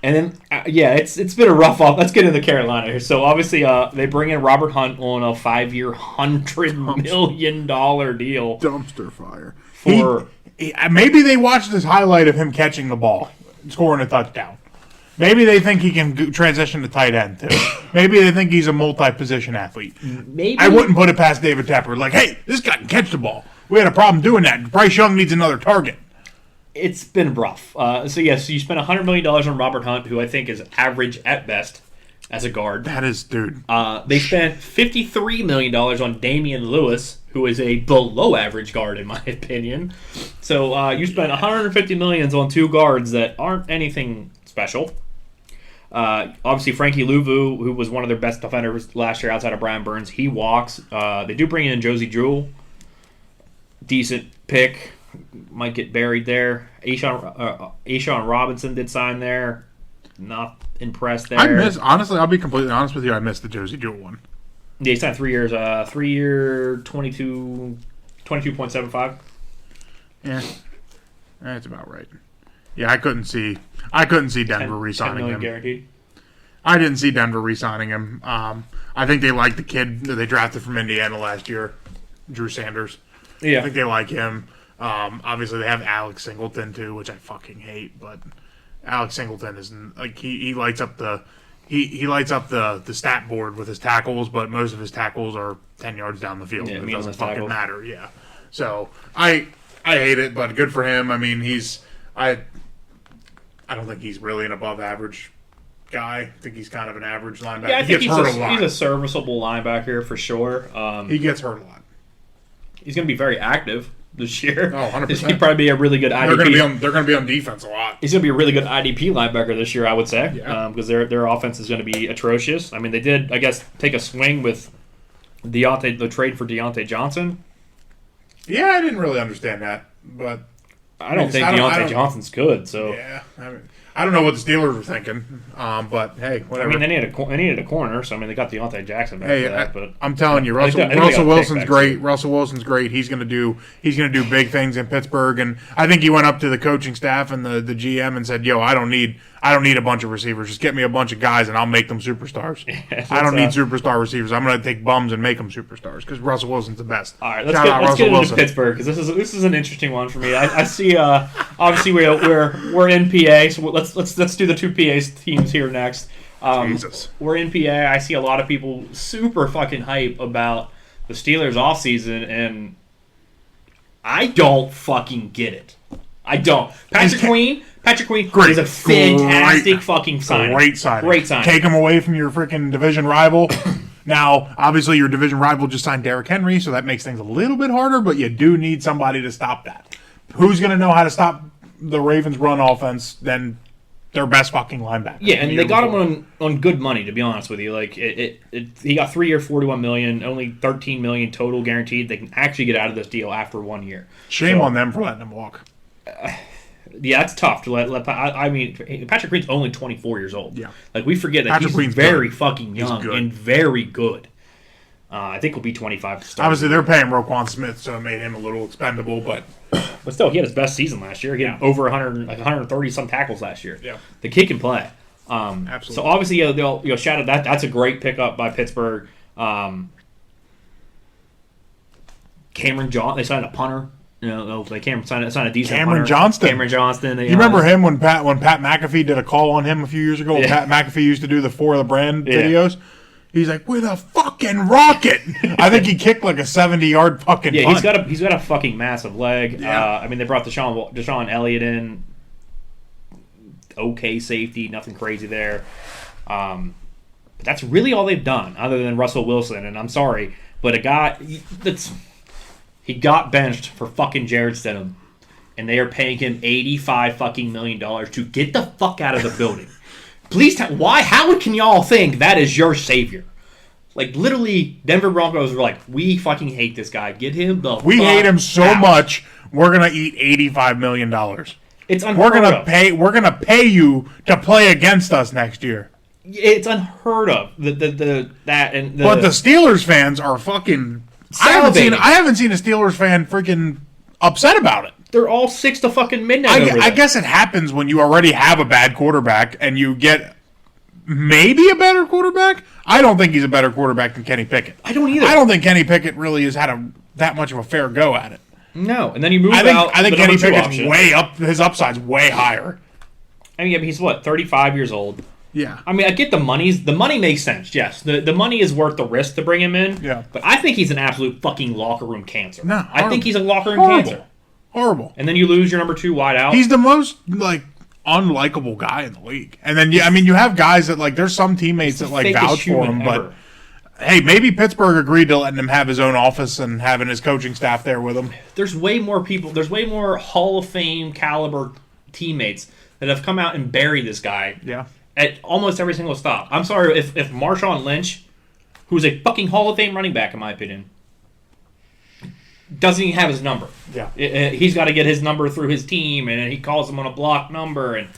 And then, it's been a rough off. Let's get into Carolina here. So, obviously, they bring in Robert Hunt on a 5-year, $100 million deal. Dumpster fire. Maybe they watched this highlight of him catching the ball, scoring a touchdown. Maybe they think he can transition to tight end, too. Maybe they think he's a multi-position athlete. Maybe. I wouldn't put it past David Tepper. Like, hey, this guy can catch the ball. We had a problem doing that. Bryce Young needs another target. It's been rough. So you spent $100 million on Robert Hunt, who I think is average at best as a guard. That is, dude. They spent $53 million on Damian Lewis, who is a below-average guard, in my opinion. So you spent $150 million on 2 guards that aren't anything special. Obviously, Frankie Louvu, who was one of their best defenders last year outside of Brian Burns, he walks. They do bring in Josie Jewell. Decent pick. Might get buried there. Ashawn Robinson did sign there. Not impressed there. Honestly, I'll be completely honest with you. I missed the Josie Jewell one. Yeah, he signed 3 years. 3-year, 22.75. Yeah, that's about right. Yeah, I couldn't see Denver re-signing him. Guaranteed. I didn't see Denver re-signing him. I think they like the kid that they drafted from Indiana last year, Drew Sanders. Yeah, I think they like him. Obviously, they have Alex Singleton too, which I fucking hate. But Alex Singleton isn't like he lights up the stat board with his tackles, but most of his tackles are 10 yards down the field. Yeah, it doesn't fucking matter. Yeah, so I hate it, but good for him. I mean, I don't think he's really an above average guy. I think he's kind of an average linebacker. Yeah, I think he's a serviceable linebacker for sure. He gets hurt a lot. He's going to be very active this year. Oh, 100%. He'd probably be a really good IDP. They're going to be on defense a lot. He's going to be a really good IDP linebacker this year, I would say, because their offense is going to be atrocious. I mean, they did, I guess, take a swing with the trade for Deontay Johnson. Yeah, I didn't really understand that, but I don't think Deontay Johnson's good. So yeah, I don't know what the Steelers were thinking, but hey, whatever. I mean, they needed a corner, so I mean, they got Deontay Jackson back for that. But I'm telling you, Russell Wilson's great. Russell Wilson's great. He's gonna do big things in Pittsburgh, and I think he went up to the coaching staff and the GM and said, "Yo, I don't need a bunch of receivers. Just get me a bunch of guys, and I'll make them superstars. I don't need superstar receivers. I'm gonna take bums and make them superstars because Russell Wilson's the best." All right, let's get into Pittsburgh because this is an interesting one for me. I see. Obviously, we're in PA, so let's do the 2 PA teams here next. Jesus. We're in PA. I see a lot of people super fucking hype about the Steelers offseason, and I don't fucking get it. I don't. Patrick Queen is a fantastic fucking signing. Great signing. Take him away from your freaking division rival. Now, obviously, your division rival just signed Derrick Henry, so that makes things a little bit harder, but you do need somebody to stop that. Who's going to know how to stop the Ravens' run offense than their best fucking linebacker? Yeah, and they got him on good money, to be honest with you. Like he got 3 year, $41 million, only $13 million total guaranteed. They can actually get out of this deal after 1 year. Shame on them for letting him walk. Yeah, it's tough to let. I mean, Patrick Queen's only 24 years old. Yeah, like we forget that he's very fucking young and very good. I think he'll be 25 to start. Obviously, they're paying Roquan Smith, so it made him a little expendable, but still, he had his best season last year. He had over 130 some tackles last year. Yeah, the kid can play. Absolutely. So obviously, they'll shout at that. That's a great pickup by Pittsburgh. Cameron Johnston, they signed a punter. They signed a decent Cameron punter. Johnston. Cameron Johnston. You remember him when Pat McAfee did a call on him a few years ago? When Pat McAfee used to do the For the Brand videos. He's like, with a fucking rocket. I think he kicked like a 70-yard fucking punt. He's got a fucking massive leg. Yeah. I mean, they brought Deshaun Elliott in. Okay safety, nothing crazy there. But that's really all they've done, other than Russell Wilson. And I'm sorry, But a guy he got benched for fucking Jared Stidham, and they are paying him $85 million to get the fuck out of the building. Please tell why? How can y'all think that is your savior? Like, literally, Denver Broncos were like, we fucking hate this guy. Get him the We hate him so much, we're going to eat $85 million. It's unheard of. We're gonna pay you to play against us next year. It's unheard of. But the Steelers fans are fucking... I haven't seen a Steelers fan freaking upset about it. They're all 6 to fucking midnight I guess it happens when you already have a bad quarterback and you get maybe a better quarterback. I don't think he's a better quarterback than Kenny Pickett. I don't either. I don't think Kenny Pickett really has had that much of a fair go at it. No, and then you move out. I think Kenny Pickett's way up. His upside's way higher. I mean, he's 35 years old. Yeah. I mean, I get the money. The money makes sense. Yes, the money is worth the risk to bring him in. Yeah. But I think he's an absolute fucking locker room cancer. No, I think he's a locker room cancer. Horrible. And then you lose your number 2 wide out. He's the most unlikable guy in the league. And then you have guys that there's some teammates that vouch for him, but. Hey, maybe Pittsburgh agreed to letting him have his own office and having his coaching staff there with him. There's way more people. There's way more Hall of Fame caliber teammates that have come out and buried this guy. Yeah. At almost every single stop. I'm sorry if Marshawn Lynch, who's a fucking Hall of Fame running back in my opinion, doesn't even have his number. Yeah. He's got to get his number through his team, and he calls him on a block number, and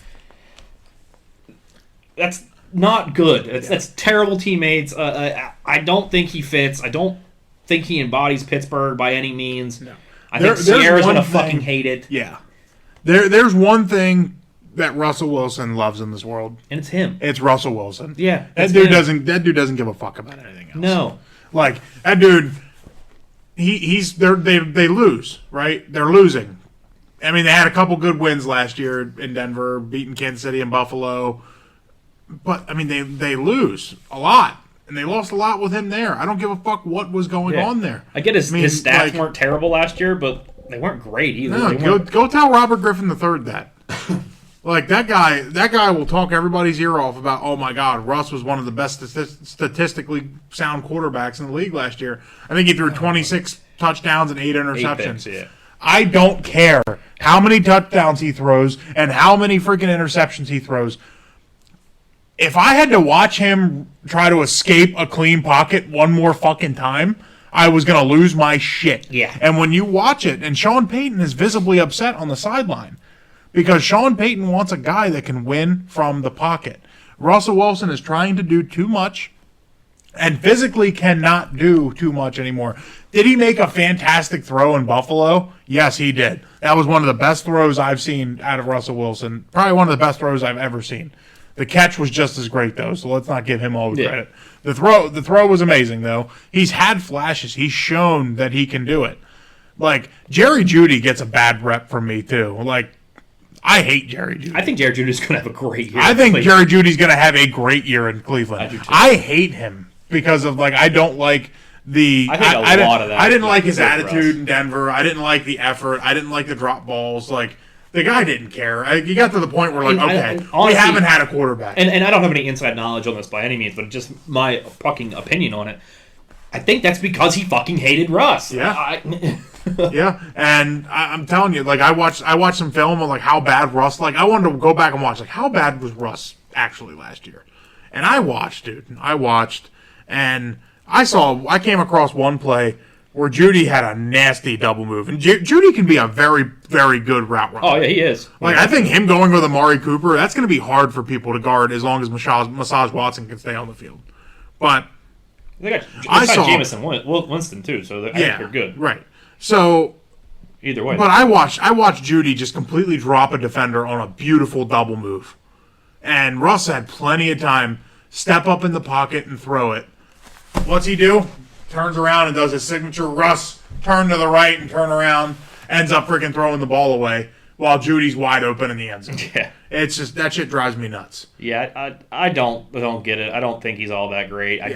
that's not good. That's terrible teammates. I don't think he fits. I don't think he embodies Pittsburgh by any means. No. I think Sierra's going to fucking hate it. Yeah. There's one thing that Russell Wilson loves in this world. And it's him. It's Russell Wilson. Yeah. That dude doesn't give a fuck about anything else. No. That dude, they lose, right? They're losing. I mean, they had a couple good wins last year in Denver, beating Kansas City and Buffalo. But, I mean, they lose a lot. And they lost a lot with him there. I don't give a fuck what was going on there. I get his stats weren't terrible last year, but they weren't great either. No, go tell Robert Griffin III that. That guy will talk everybody's ear off about, oh my God, Russ was one of the best statistically sound quarterbacks in the league last year. I think he threw 26 touchdowns and 8 interceptions. 8 picks, yeah. I don't care how many touchdowns he throws and how many freaking interceptions he throws. If I had to watch him try to escape a clean pocket one more fucking time, I was going to lose my shit. Yeah. And when you watch it, and Sean Payton is visibly upset on the sideline because Sean Payton wants a guy that can win from the pocket. Russell Wilson is trying to do too much and physically cannot do too much anymore. Did he make a fantastic throw in Buffalo? Yes, he did. That was one of the best throws I've seen out of Russell Wilson. Probably one of the best throws I've ever seen. The catch was just as great, though, so let's not give him all the credit. The throw was amazing, though. He's had flashes. He's shown that he can do it. Jerry Jeudy gets a bad rep from me, too. I hate Jerry Jeudy. I think Jerry Judy's going to have a great year. I think Jerry Judy's going to have a great year in Cleveland. I do, too. I hate him because of, I don't like the... I think a lot of that. I didn't like his attitude in Denver. I didn't like the effort. I didn't like the drop balls. The guy didn't care. He got to the point where, honestly, we haven't had a quarterback. And I don't have any inside knowledge on this by any means, but just my fucking opinion on it. I think that's because he fucking hated Russ. Yeah. Yeah, and I'm telling you, I watched some film on how bad Russ. I wanted to go back and watch how bad was Russ actually last year, and I watched, and I came across one play where Jeudy had a nasty double move, and Jeudy can be a very, very good route runner. Oh yeah, he is. I think him going with Amari Cooper, that's going to be hard for people to guard as long as Massage Watson can stay on the field, but. I saw Jameson Winston too, so I think they're good. Right. So either way. But I watched Jeudy just completely drop a defender on a beautiful double move. And Russ had plenty of time, step up in the pocket and throw it. What's he do? Turns around and does his signature Russ turn to the right and turn around, ends up freaking throwing the ball away while Judy's wide open in the end zone. Yeah. It's just, that shit drives me nuts. Yeah, I don't get it. I don't think he's all that great. I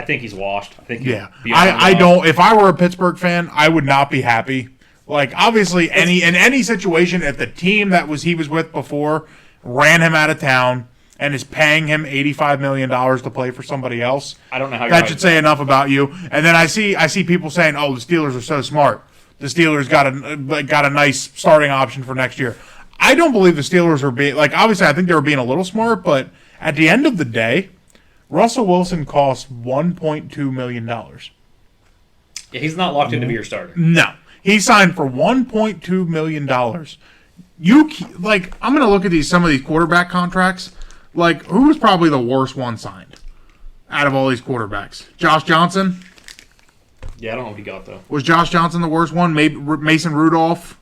think he's washed. I think I don't. If I were a Pittsburgh fan, I would not be happy. Obviously, in any situation, if the team that he was with before ran him out of town and is paying him $85 million to play for somebody else. I don't know how that should say enough about you. And then I see people saying, "Oh, the Steelers are so smart. The Steelers got a nice starting option for next year." I don't believe the Steelers are being obviously I think they were being a little smart, but at the end of the day, Russell Wilson costs $1.2 million. Yeah, he's not locked in to be your starter. No, he signed for $1.2 million. I'm going to look at some of these quarterback contracts. Who was probably the worst one signed out of all these quarterbacks? Josh Johnson? Yeah, I don't know what he got, though. Was Josh Johnson the worst one? Maybe Mason Rudolph?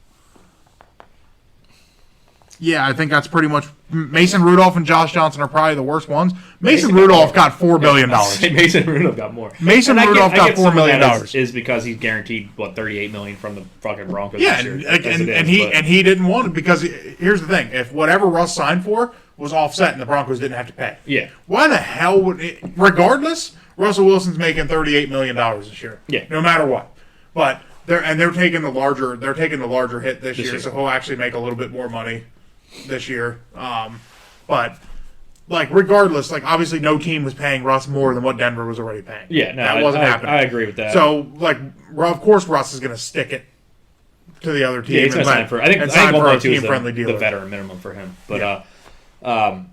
Yeah, I think that's pretty much... Mason Rudolph and Josh Johnson are probably the worst ones. Mason Rudolph got $4 billion. Mason Rudolph got more. Mason Rudolph got $4 million. Is because he's guaranteed, $38 million from the fucking Broncos this year. And he didn't want it because here's the thing. If whatever Russ signed for was offset and the Broncos didn't have to pay. Yeah. Why the hell would it... Regardless, Russell Wilson's making $38 million this year. Yeah. No matter what. But they're taking the larger hit this year, so he'll actually make a little bit more money this year. But regardless, obviously no team was paying Russ more than what Denver was already paying. Yeah, no, that wasn't happening. I agree with that. So of course Russ is going to stick it to the other team. Yeah, he's going to sign for. I think a team-friendly deal. The veteran minimum for him. But I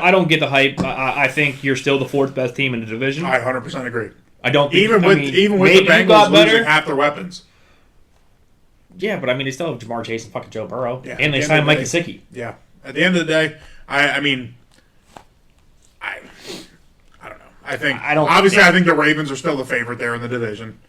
don't get the hype. I think you're still the fourth best team in the division. I 100% agree. I don't think, even with the Bengals losing half their weapons. Yeah, but they still have Jamar Chase and fucking Joe Burrow. Yeah, and they signed Mike Gesicki. Yeah. At the end of the day, I don't know. I think the Ravens are still the favorite there in the division.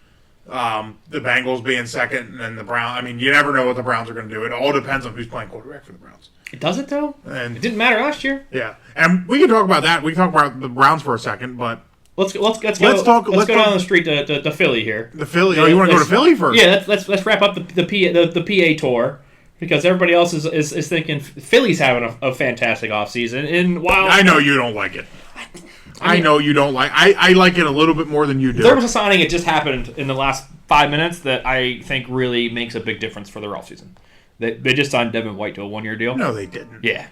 The Bengals being second, and the Browns. You never know what the Browns are going to do. It all depends on who's playing quarterback for the Browns. Does it though? And it didn't matter last year. Yeah, and we can talk about that. We can talk about the Browns for a second, but let's go down the street to Philly here. The Philly. You want to go to Philly first? Yeah, let's wrap up the PA tour. Because everybody else is thinking Philly's having a fantastic offseason. And while I know you don't like it. I know you don't like I like it a little bit more than you do. There was a signing that just happened in the last 5 minutes that I think really makes a big difference for their offseason. They just signed Devin White to a 1-year deal. No, they didn't. Yeah.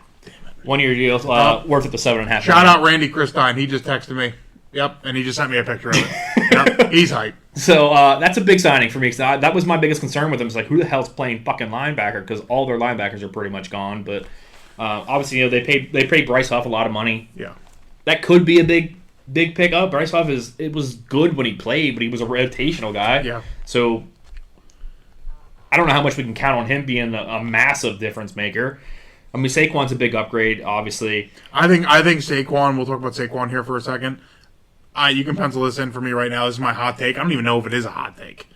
1-year deal worth it to $7.5 Shout out Randy Christine. He just texted me. Yep, and he just sent me a picture of it. Yep, he's hype. So that's a big signing for me. Cause that was my biggest concern with them. It's who the hell's playing fucking linebacker? Because all their linebackers are pretty much gone. But obviously, they paid Bryce Huff a lot of money. Yeah, that could be a big pickup. Bryce Huff was good when he played, but he was a rotational guy. Yeah. So I don't know how much we can count on him being a massive difference maker. Saquon's a big upgrade, obviously. I think Saquon. We'll talk about Saquon here for a second. You can pencil this in for me right now. This is my hot take. I don't even know if it is a hot take.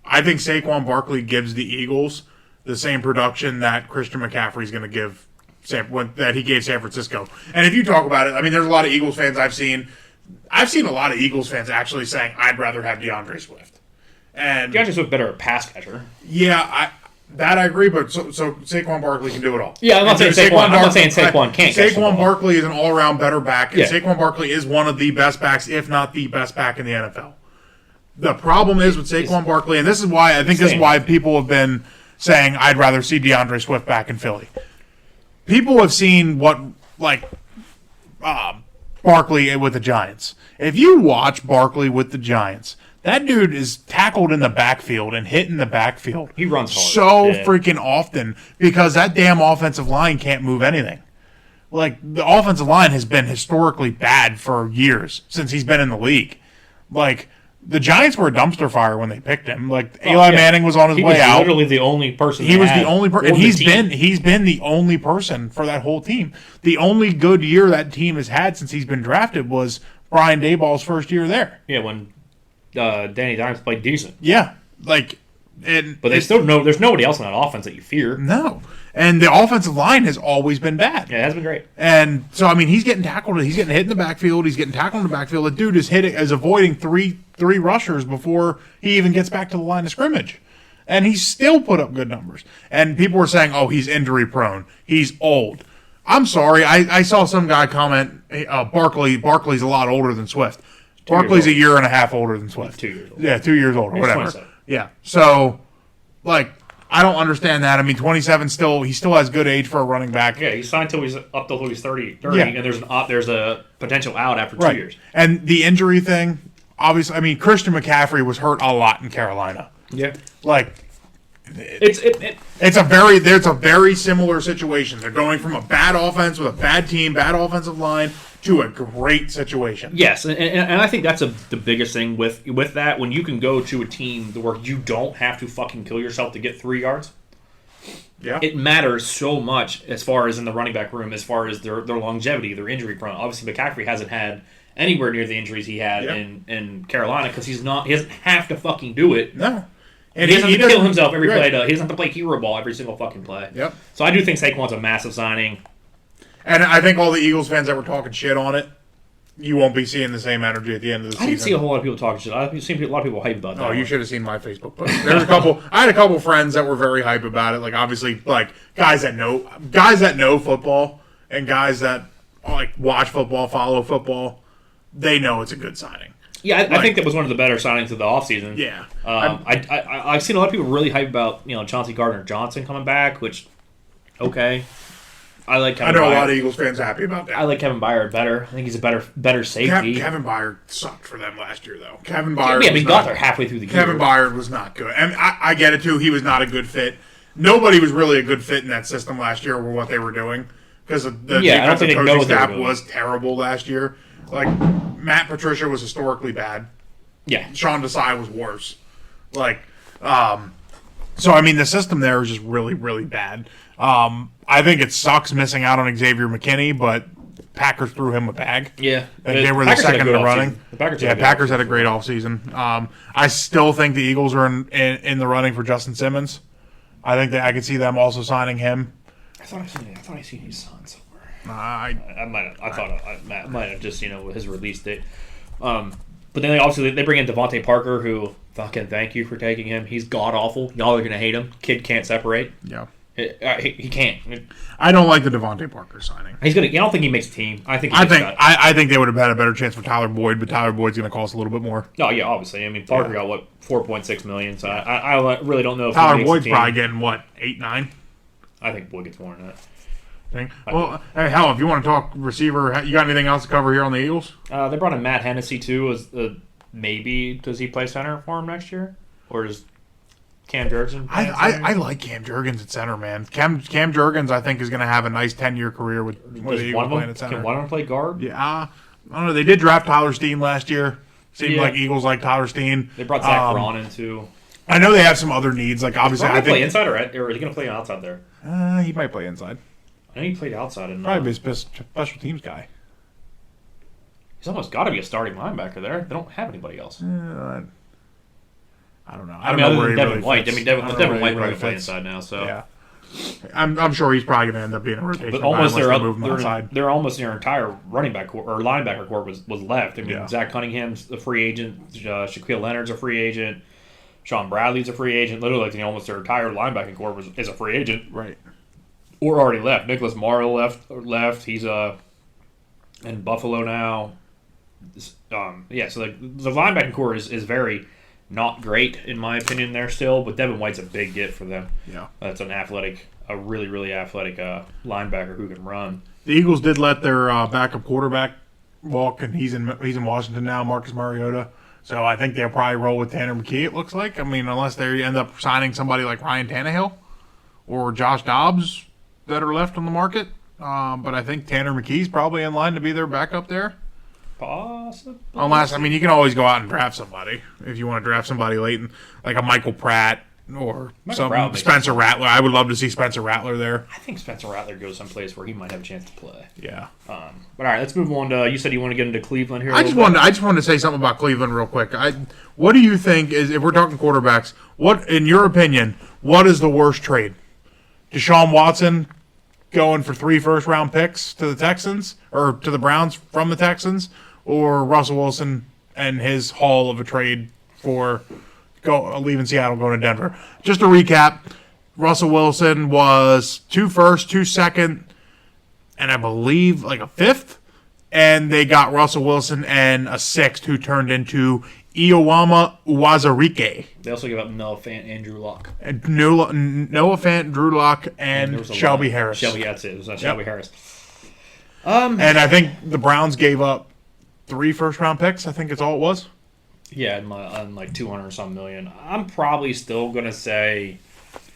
I think Saquon Barkley gives the Eagles the same production that Christian McCaffrey is going to give that he gave San Francisco. And if you talk about it, there's a lot of Eagles fans I've seen a lot of Eagles fans actually saying I'd rather have DeAndre Swift. And DeAndre Swift better pass catcher. Yeah, I agree, but so Saquon Barkley can do it all. Yeah, I'm not saying Saquon can't. Saquon Barkley is an all-around better back, and Saquon Barkley is one of the best backs, if not the best back in the NFL. The problem is with Saquon Barkley, and this is why people have been saying I'd rather see DeAndre Swift back in Philly. People have seen what Barkley with the Giants. If you watch Barkley with the Giants, that dude is tackled in the backfield and hit in the backfield. He runs hard. So freaking often because that damn offensive line can't move anything. The offensive line has been historically bad for years since he's been in the league. The Giants were a dumpster fire when they picked him. Eli Manning was on his way out. He was literally the only person. He was the only person, and he's been the only person for that whole team. The only good year that team has had since he's been drafted was Brian Daboll's first year there. Yeah, when Danny Dimes played decent. Yeah, but there's nobody else in that offense that you fear. No, and the offensive line has always been bad. Yeah, it has been great. And so he's getting tackled. He's getting hit in the backfield. He's getting tackled in the backfield. The dude is avoiding three rushers before he even gets back to the line of scrimmage, and he still put up good numbers. And people were saying, "Oh, he's injury prone. He's old." I'm sorry. I saw some guy comment, Barkley's a lot older than Swift. Barkley's a year and a half older than Swift. 2 years older. Yeah, 2 years older, whatever. 27. Yeah. So, I don't understand that. I mean, 27 he still has good age for a running back. Yeah, he signed till he's up till he's 30 and there's a potential out after 2 years. And the injury thing, obviously, I mean, Christian McCaffrey was hurt a lot in Carolina. Yeah. Like, it's a very similar situation. They're going from a bad offense with a bad team, bad offensive line, to a great situation. Yes, and I think that's the biggest thing with that. When you can go to a team where you don't have to fucking kill yourself to get 3 yards, it matters so much as far as in the running back room, as far as their longevity, their injury prone. Obviously, McCaffrey hasn't had anywhere near the injuries he had in Carolina because he doesn't have to fucking do it. No. And he doesn't have to kill himself every play. He doesn't have to play hero ball every single fucking play. Yep. So I do think Saquon's a massive signing. And I think all the Eagles fans that were talking shit on it, you won't be seeing the same energy at the end of the season. I didn't see a whole lot of people talking shit. I've seen a lot of people hype about that. Oh, you should have seen my Facebook post. There's I had a couple friends that were very hype about it. Like, obviously, like guys that know football and guys that like watch football, follow football. They know it's a good signing. Yeah, I think that was one of the better signings of the offseason. Yeah. I've seen a lot of people really hype about Chauncey Gardner-Johnson coming back, which, okay. I like Kevin Byard. I know a lot of Eagles fans happy about that. I like Kevin Byard better. I think he's a better safety. Kevin Byard sucked for them last year, though. Kevin Byard he got there halfway through the year. Kevin Byard was not good. And I get it, too. He was not a good fit. Nobody was really a good fit in that system last year with what they were doing. Because the defensive coaching staff was terrible last year. Like, Matt Patricia was historically bad. Yeah. Sean Desai was worse. Like, so, I mean, the system there is just really, really bad. I think it sucks missing out on Xavier McKinney, but Packers threw him a bag. Yeah. They were the second in the running. Packers had a great offseason. I still think the Eagles are in the running for Justin Simmons. I think that I could see them also signing him. I thought I seen his son somewhere. I might have just with his release date. But then they bring in Devontae Parker, who fucking thank you for taking him. He's god awful. Y'all are gonna hate him. Kid can't separate. Yeah. He can't. I don't like the Devontae Parker signing. I don't think he makes the team. I think they would have had a better chance with Tyler Boyd, but Tyler Boyd's going to cost a little bit more. Oh yeah, obviously. I mean, Parker got $4.6 million. So I really don't know if Tyler Boyd's probably getting 8, 9. I think Boyd gets more than that. Well, hell, if you want to talk receiver, you got anything else to cover here on the Eagles? They brought in Matt Hennessy too. Maybe does he play center for him next year, or is Cam Jurgens? I like Cam Jurgens at center, man. Cam Jurgens, I think, is going to have a nice 10-year career with the Eagles playing at center. Can one of them play guard? Yeah, I don't know. They did draft Tyler Steen last year. Seemed like Eagles like Tyler Steen. They brought Zach Braun in too. I know they have some other needs. Like obviously, I think play inside or is he going to play outside there? He might play inside. I know he played outside and probably be a special teams guy. He's almost got to be a starting linebacker there. They don't have anybody else. I don't know. I don't know where Devin White. Fits. I mean, Devin White really play inside now, so yeah. I'm sure he's probably going to end up being a rotation. But almost they're almost their entire running back core, or linebacker core was left. I mean, Zach Cunningham's a free agent. Shaquille Leonard's a free agent. Sean Bradley's a free agent. Literally, almost their entire linebacking core is a free agent. Right. Or already left. Nicholas Morrow left. He's in Buffalo now. So the linebacking core is very not great in my opinion there still, but Devin White's a big get for them. Yeah, that's a really really athletic linebacker who can run. The Eagles did let their backup quarterback walk, and he's in Washington now, Marcus Mariota. So I think they'll probably roll with Tanner McKee. It looks like. I mean, unless they end up signing somebody like Ryan Tannehill or Josh Dobbs that are left on the market. But I think Tanner McKee's probably in line to be their backup there. Possibly. Unless, I mean, you can always go out and draft somebody if you want to draft somebody late, like a Michael Pratt or Spencer Rattler. I would love to see Spencer Rattler there. I think Spencer Rattler goes someplace where he might have a chance to play. Yeah. But all right, let's move on to. You said you want to get into Cleveland here. I just wanted to say something about Cleveland real quick. What do you think is, if we're talking quarterbacks, what, in your opinion, what is the worst trade? Deshaun Watson going for 3 first-round picks to the Texans or to the Browns from the Texans, or Russell Wilson and his haul of a trade for leaving Seattle, going to Denver? Just to recap, Russell Wilson was 2 first, 2 second, and I believe like a 5th, and they got Russell Wilson and a 6th who turned into Iowama Uwazurike. They also gave up Noah Fant and Drew Lock. And Noah Fant, Drew Lock, and Shelby Harris. That's it. It was Shelby Harris. And I think the Browns gave up 3 first-round picks. I think it's all it was. Yeah, on like 200 some million. I'm probably still gonna say.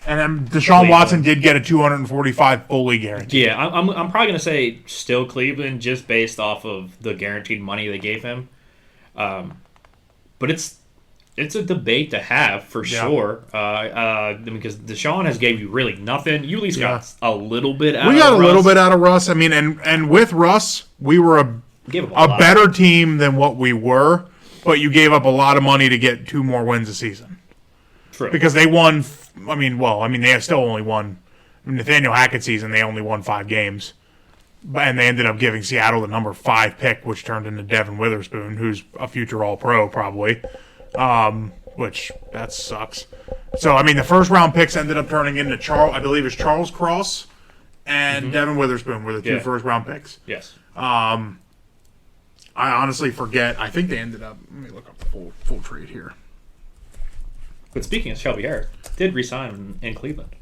And then Deshaun Watson did get a 245 fully guaranteed. Yeah, I'm probably gonna say still Cleveland just based off of the guaranteed money they gave him. But it's a debate to have for sure. Because Deshaun has gave you really nothing. You at least got a little bit out of Russ. We got a little bit out of Russ. I mean, and with Russ, we were a better team than what we were, but you gave up a lot of money to get 2 more wins a season. True. Because they won, they have still only won. Nathaniel Hackett's season, they only won 5 games. And they ended up giving Seattle the number 5 pick, which turned into Devin Witherspoon, who's a future All-Pro probably, which that sucks. So, the first-round picks ended up turning into Charles Cross and Devin Witherspoon were the 2 first-round picks. Yes. I honestly forget. I think they ended up. Let me look up the full trade here. But speaking of Shelby Harris, did resign in Cleveland.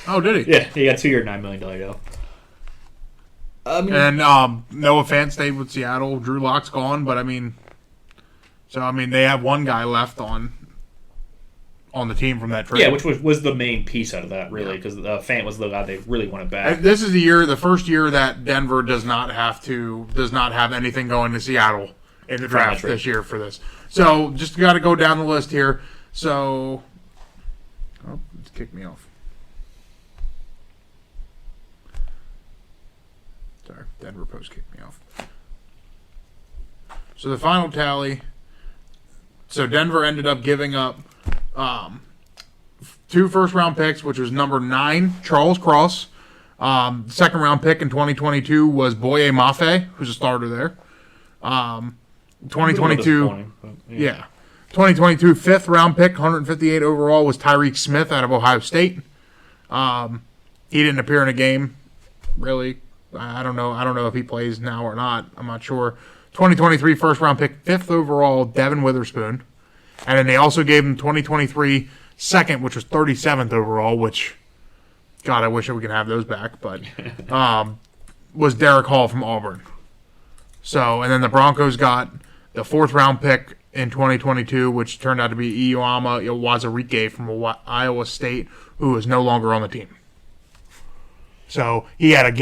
Oh, did he? Yeah, he got 2-year, $9 million deal. And Noah Fant stayed with Seattle. Drew Lock's gone, but they have one guy left on the team from that trade. Yeah, which was the main piece out of that, really, because Fant was the guy they really wanted back. And this is the first year that Denver does not have anything going to Seattle in the draft this year for this. So just got to go down the list here. So, it's kicked me off. Sorry, Denver Post kicked me off. So the final tally. So Denver ended up giving up 2 first-round picks, which was number 9, Charles Cross. Second-round pick in 2022 was Boye Mafe, who's a starter there. 2022, 2022 5th-round pick, 158 overall, was Tyreek Smith out of Ohio State. He didn't appear in a game, really. I don't know if he plays now or not. I'm not sure. 2023 first-round pick, 5th overall, Devin Witherspoon. And then they also gave him 2023 second, which was 37th overall, which, God, I wish we could have those back, but was Derek Hall from Auburn. So, and then the Broncos got the 4th-round pick in 2022, which turned out to be Iowama Uwazurike from Iowa State, who is no longer on the team. So he had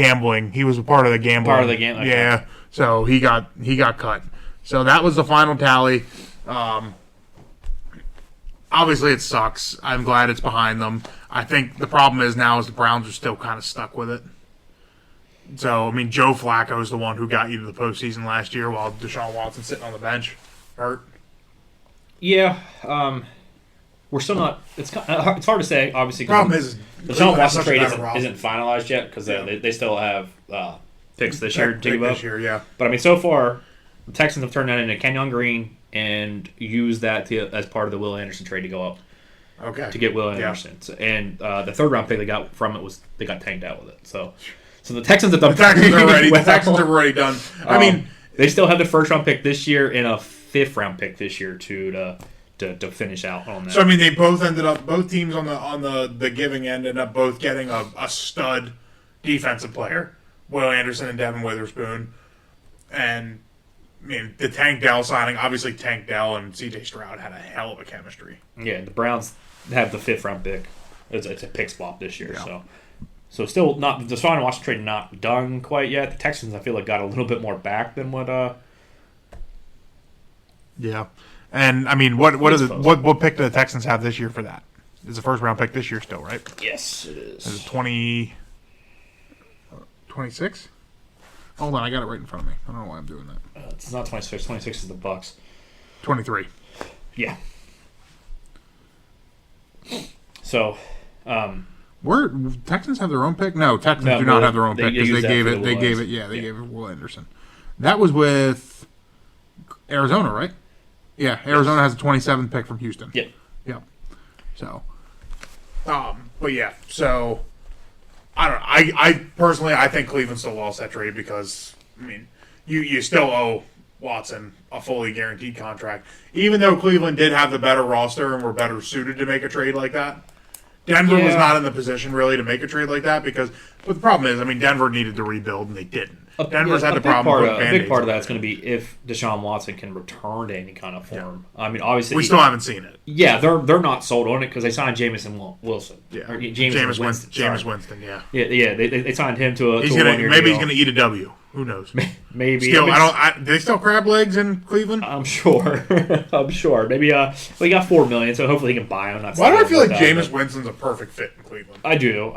he was a part of the gambling. Part of the game. Okay. Yeah. So he got cut. So that was the final tally. Obviously it sucks. I'm glad it's behind them. I think the problem is the Browns are still kind of stuck with it. So, Joe Flacco is the one who got you to the postseason last year while Deshaun Watson sitting on the bench hurt. Yeah. We're still not. It's hard to say, obviously. Problem is, the Deshaun Watson trade isn't finalized yet because they still have picks this year to give up. This year, yeah. But so far, the Texans have turned that into Kenyon Green and used that as part of the Will Anderson trade to go up. Okay. To get Will Anderson, and the 3rd-round pick they got from it was they got tanked out with it. So the Texans have done. The Texans are already done. They still have the 1st-round pick this year and a 5th-round pick this year to finish out on that. So they both ended up, both teams on the giving end ended up both getting a stud defensive player, Will Anderson and Devin Witherspoon, and the Tank Dell signing. Obviously, Tank Dell and C.J. Stroud had a hell of a chemistry. Yeah, the Browns have the 5th-round pick. It's a pick swap this year, so still not the Deshaun Watson trade not done quite yet. The Texans I feel like got a little bit more back than what. Yeah. And what pick do the Texans have this year for that? It's a 1st-round pick this year still, right? Yes, it is. Is it 26? Hold on, I got it right in front of me. I don't know why I'm doing that. It's not 26. 26 is the Bucs. 23. Yeah. So, where Texans have their own pick? No, Texans do not have their own pick because they gave it. They gave it. Yeah, they gave it Will Anderson. That was with Arizona, right? Yeah, Arizona has a 27th pick from Houston. Yeah. Yeah. So, but yeah, so I don't know. I personally think Cleveland still lost that trade because you still owe Watson a fully guaranteed contract. Even though Cleveland did have the better roster and were better suited to make a trade like that, Denver was not in the position really to make a trade like that but the problem is, I mean, Denver needed to rebuild and they didn't. Denver's had the problem with a big part of that's going to be if Deshaun Watson can return to any kind of form. Yeah. I mean, obviously we still haven't seen it. Yeah, they're not sold on it because they signed Jamison Wilson. Yeah, or Jameis Winston. Jameis Winston. Yeah. Yeah. They signed him to a he's 1-year maybe deal. He's going to eat a W. Who knows? Maybe. Still, do they still crab legs in Cleveland? I'm sure. I'm sure. Maybe. Well, he got $4 million, so hopefully he can buy him. Why do I feel like Jameis Winston's a perfect fit in Cleveland? I do.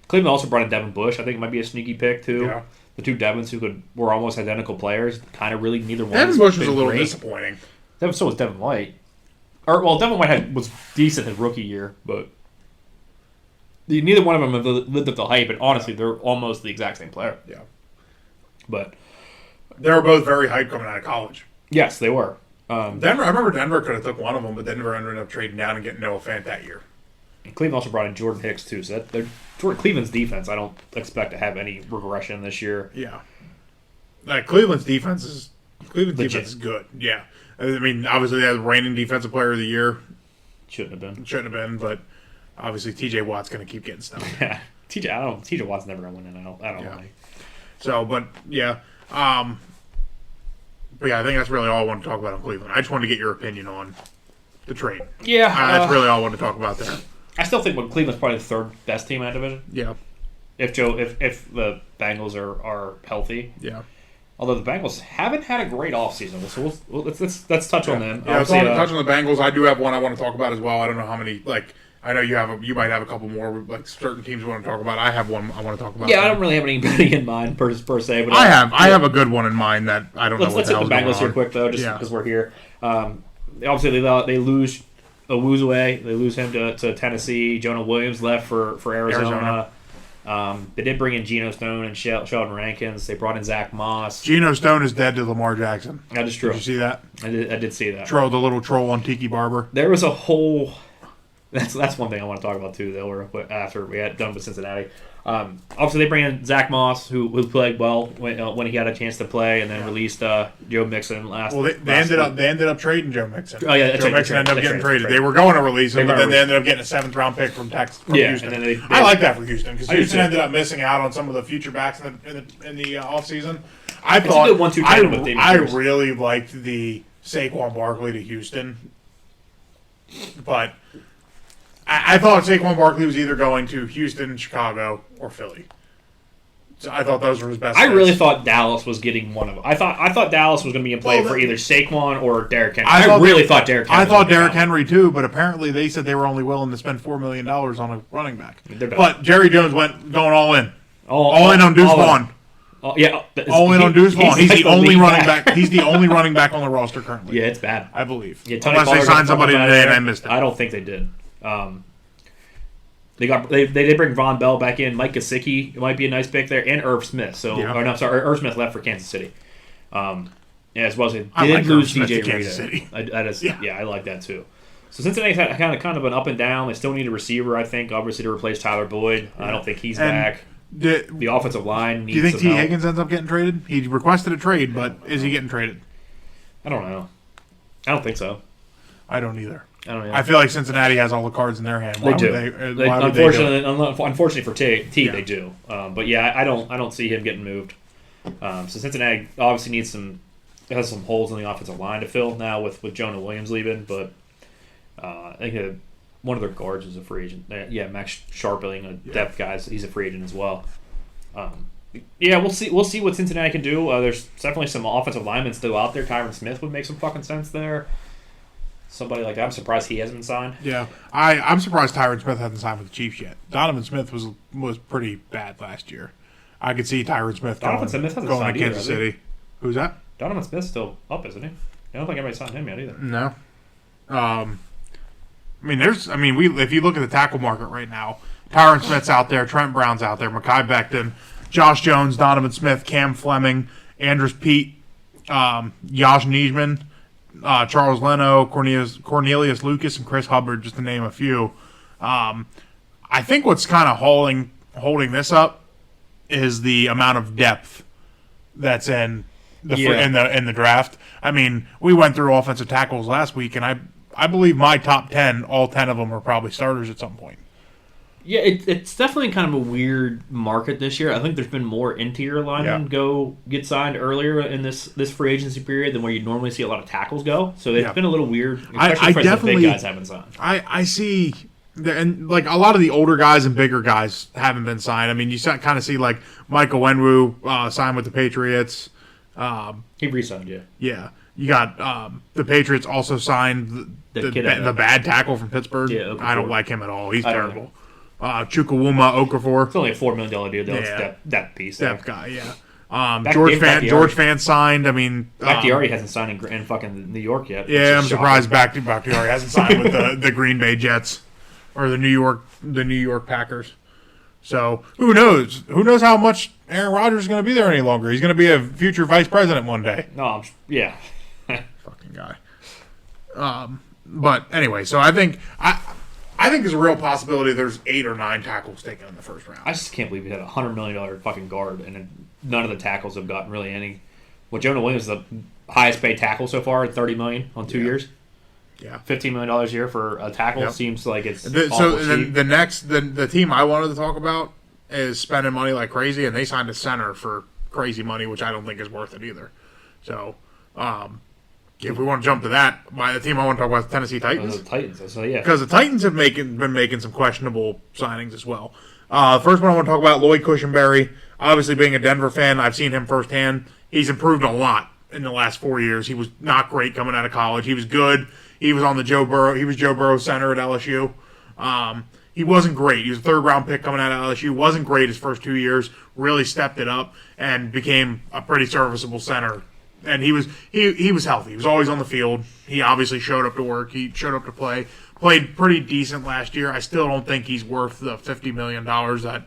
Cleveland also brought in Devin Bush. I think it might be a sneaky pick too. Yeah. The two Devins were almost identical players. Kind of really neither one. Devin Bush was a little disappointing. So was Devin White. Devin White was decent his rookie year, but neither one of them have lived up to hype. And honestly, they're almost the exact same player. Yeah, but they were both very hyped coming out of college. Yes, they were. Denver. I remember Denver could have took one of them, but Denver ended up trading down and getting Noah Fant that year. And Cleveland also brought in Jordan Hicks too, so toward Cleveland's defense, I don't expect to have any regression this year. Yeah, Cleveland's defense is good. Yeah, I mean, obviously they had the reigning defensive player of the year. Shouldn't have been, but obviously T.J. Watt's going to keep getting stuff. Yeah, T.J. Watt's never going to win. I don't know. So, but yeah, I think that's really all I want to talk about on Cleveland. I just wanted to get your opinion on the trade. Yeah, that's really all I wanted to talk about there. I still think Cleveland's probably the third best team in that division. Yeah. If the Bengals are healthy. Yeah. Although the Bengals haven't had a great offseason, so let's touch on them. Yeah, touch on the Bengals. I do have one I want to talk about as well. I don't know how many. I know you might have a couple more certain teams you want to talk about. I have one I want to talk about. Yeah, I don't really have anybody in mind per se, but I have a good one in mind that I don't know. Let's hit the Bengals here quick though, just because we're here. Obviously they lose Owuzue. They lose him to Tennessee. Jonah Williams left for Arizona. They did bring in Geno Stone and Sheldon Rankins. They brought in Zach Moss. Geno Stone is dead to Lamar Jackson. That is true. Did you see that? I did see that. The little troll on Tiki Barber. There was a whole... That's one thing I want to talk about too, though, after we had done with Cincinnati. Obviously, they bring in Zach Moss, who played well when he had a chance to play, and then released Joe Mixon last. Well, they ended up trading Joe Mixon. Oh yeah, Joe Mixon ended up getting traded. They were going to release him, but then they ended up getting a 7th-round pick from Houston. And then I like that for Houston because Houston ended up missing out on some of the future backs in the offseason. I really liked the Saquon Barkley to Houston, but I thought Saquon Barkley was either going to Houston, Chicago, or Philly. So I thought those were his best. I really thought Dallas was getting one of them. I thought Dallas was going to be in play for either Saquon or Derrick Henry. I really thought Derrick Henry. I thought Derrick Henry too, but apparently they said they were only willing to spend $4 million on a running back. But Jerry Jones going all in, all in on Deuce Vaughn. All in on Deuce Vaughn. He's the only running back. He's the only running back on the roster currently. Yeah, it's bad. I believe. Yeah, unless they signed somebody today and I missed it. I don't think they did. They did bring Von Bell back in. Mike Gesicki might be a nice pick there, and Irv Smith. Irv Smith left for Kansas City. As well as they did lose DJ Reader. I like that too. So Cincinnati's had kind of an up and down. They still need a receiver, I think, obviously to replace Tyler Boyd. I don't think he's back. The offensive line needs. Do you think T. Higgins ends up getting traded? He requested a trade, but is he getting traded? I don't know. I don't think so. I don't either. I feel like Cincinnati has all the cards in their hand. Unfortunately for T, they do. But yeah, I don't see him getting moved. So Cincinnati obviously has some holes in the offensive line to fill now with Jonah Williams leaving. But I think one of their guards is a free agent. Max Sharpling, a depth guy, he's a free agent as well. We'll see. We'll see what Cincinnati can do. There's definitely some offensive linemen still out there. Tyron Smith would make some fucking sense there. Somebody like that. I'm surprised he hasn't been signed. Yeah, I'm surprised Tyron Smith hasn't signed with the Chiefs yet. Donovan Smith was pretty bad last year. I could see Tyron Smith going to Kansas City. Who's that? Donovan Smith's still up, isn't he? I don't think anybody signed him yet either. No. If you look at the tackle market right now, Tyron Smith's out there, Trent Brown's out there, Mekhi Becton, Josh Jones, Donovan Smith, Cam Fleming, Andrus Peat, Yash Nijman, Charles Leno, Cornelius Lucas, and Chris Hubbard, just to name a few. I think what's kind of holding this up is the amount of depth that's in in the draft. I mean, we went through offensive tackles last week, and I believe my top 10, all 10 of them are probably starters at some point. Yeah, it's definitely kind of a weird market this year. I think there's been more interior linemen go get signed earlier in this free agency period than where you normally see a lot of tackles go. So it's been a little weird, especially for the big guys haven't signed. I see, and like a lot of the older guys and bigger guys haven't been signed. I mean, you kind of see like Michael Wenwu signed with the Patriots. He re-signed, yeah. You got the Patriots also signed the bad tackle from Pittsburgh. Yeah, I don't like him at all. He's terrible. Chukwuma Okafor. It's only a $4 million deal. That's that piece. That guy, yeah. George Fan signed. I mean, Bakhtiari hasn't signed in fucking New York yet. Yeah, I'm surprised Bakhtiari hasn't signed with the Green Bay Jets or the New York Packers. So who knows? Who knows how much Aaron Rodgers is going to be there any longer? He's going to be a future vice president one day. No, yeah. Fucking guy. But anyway, so I think there's a real possibility there's 8 or 9 tackles taken in the first round. I just can't believe we had a $100 million fucking guard, and none of the tackles have gotten really any. Well, Jonah Williams is the highest paid tackle so far at $30 million on 2 years. Yeah, $15 million a year for a tackle seems like it's so. Then the team I wanted to talk about is spending money like crazy, and they signed a center for crazy money, which I don't think is worth it either. So, if we want to jump to that, the team I want to talk about is the Tennessee Titans. The Titans, so yeah, because the Titans have been making some questionable signings as well. First one I want to talk about, Lloyd Cushenberry. Obviously, being a Denver fan, I've seen him firsthand. He's improved a lot in the last 4 years. He was not great coming out of college. He was good. He was on the Joe Burrow. He was Joe Burrow's center at LSU. He wasn't great. He was a third-round pick coming out of LSU. Wasn't great his first 2 years. Really stepped it up and became a pretty serviceable center. And he was healthy. He was always on the field. He obviously showed up to work. He showed up to play. Played pretty decent last year. I still don't think he's worth the $50 million that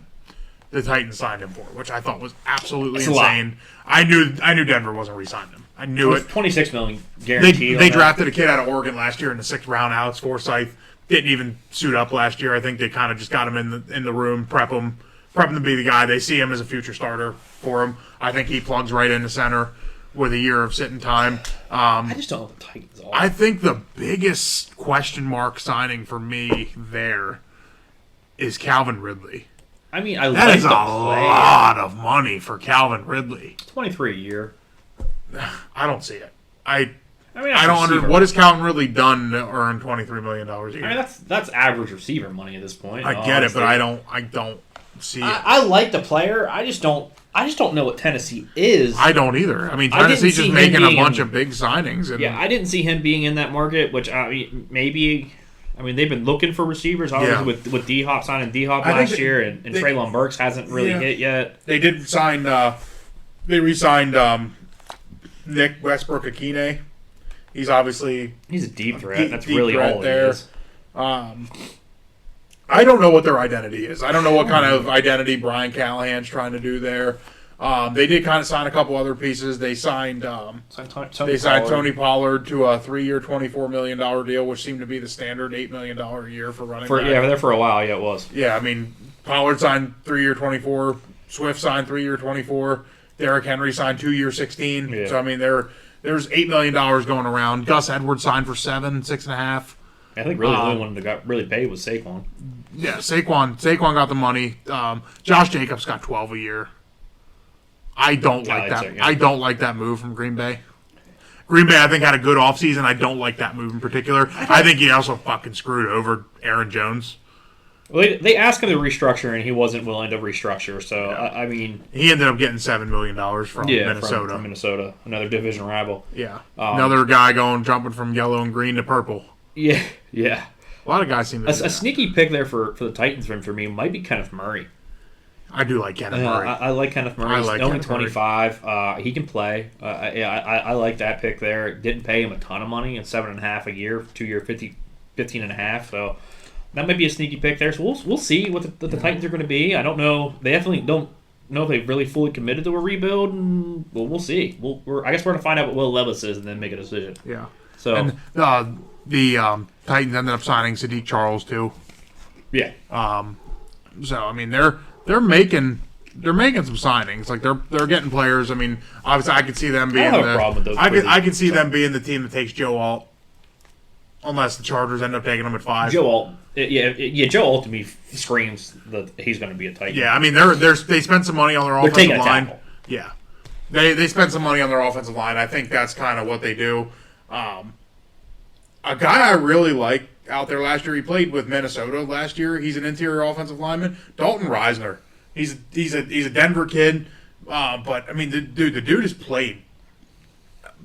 the Titans signed him for, which I thought was absolutely insane. I knew Denver wasn't re-signing him. I knew it. $26 million guaranteed. They drafted a kid out of Oregon last year in the 6th round, Alex Forsyth. Didn't even suit up last year. I think they kind of just got him in the room, prep him to be the guy. They see him as a future starter for him. I think he plugs right into center with a year of sitting time. I just don't know what the Titans are. I think the biggest question mark signing for me there is Calvin Ridley. I mean, that is a lot of money for Calvin Ridley. 23 a year. I don't see it. I don't understand. What has Calvin Ridley done to earn $23 million a year? I mean, that's average receiver money at this point. I get it, but I don't see it. I like the player. I just don't know what Tennessee is. I don't either. I mean, Tennessee's just making a bunch of big signings. And, I didn't see him being in that market, which maybe. I mean, they've been looking for receivers, obviously, with D-Hop signing D-Hop last year, and Treylon Burks hasn't really hit yet. They did sign. They re-signed Nick Westbrook-Akine. He's a deep threat. That's really all he is. I don't know what their identity is. I don't know what kind of identity Brian Callahan's trying to do there. They did kind of sign a couple other pieces. They signed Tony Pollard to a 3-year, $24 million deal, which seemed to be the standard $8 million a year for running back. Yeah, there for a while. Yeah, it was. Yeah, I mean, Pollard signed 3-year, $24. Swift signed 3-year, $24. Derrick Henry signed 2-year, $16. Yeah. So I mean, there's $8 million going around. Gus Edwards signed for $6.5. I think really the only one that got really paid was Saquon. Yeah, Saquon got the money. Josh Jacobs got $12 a year. I don't like that. I don't like that move from Green Bay. Green Bay, I think, had a good offseason. I don't like that move in particular. I think he also fucking screwed over Aaron Jones. Well, they asked him to restructure, and he wasn't willing to restructure. So, I mean... He ended up getting $7 million from Minnesota. From Minnesota. Another division rival. Yeah. Another guy jumping from yellow and green to purple. Yeah. A lot of guys seem to do that. A sneaky pick there for the Titans for me might be Kenneth Murray. I do like Kenneth Murray. I like Kenneth Murray. He's only 25. He can play. I like that pick there. Didn't pay him a ton of money at $7.5 a year, 2-year, 15.5. So that might be a sneaky pick there. So we'll see what the Titans are going to be. I don't know. They definitely don't know if they've really fully committed to a rebuild. And, we'll see. I guess we're going to find out what Will Levis is and then make a decision. Yeah. So and the Titans ended up signing Sadiq Charles too. Yeah. So I mean they're making they're making some signings. Like they're getting players. I mean, obviously, I could see them being. I don't have a problem with those. I could see them being the team that takes Joe Alt, unless the Chargers end up taking him at 5. Joe Alt, Joe Alt to me screams that he's going to be a Titan. Yeah, I mean they spent some money on their offensive line. Yeah, they spent some money on their offensive line. I think that's kind of what they do. A guy I really like out there last year, he played with Minnesota last year. He's an interior offensive lineman, Dalton Reisner. He's a Denver kid, but I mean the dude has played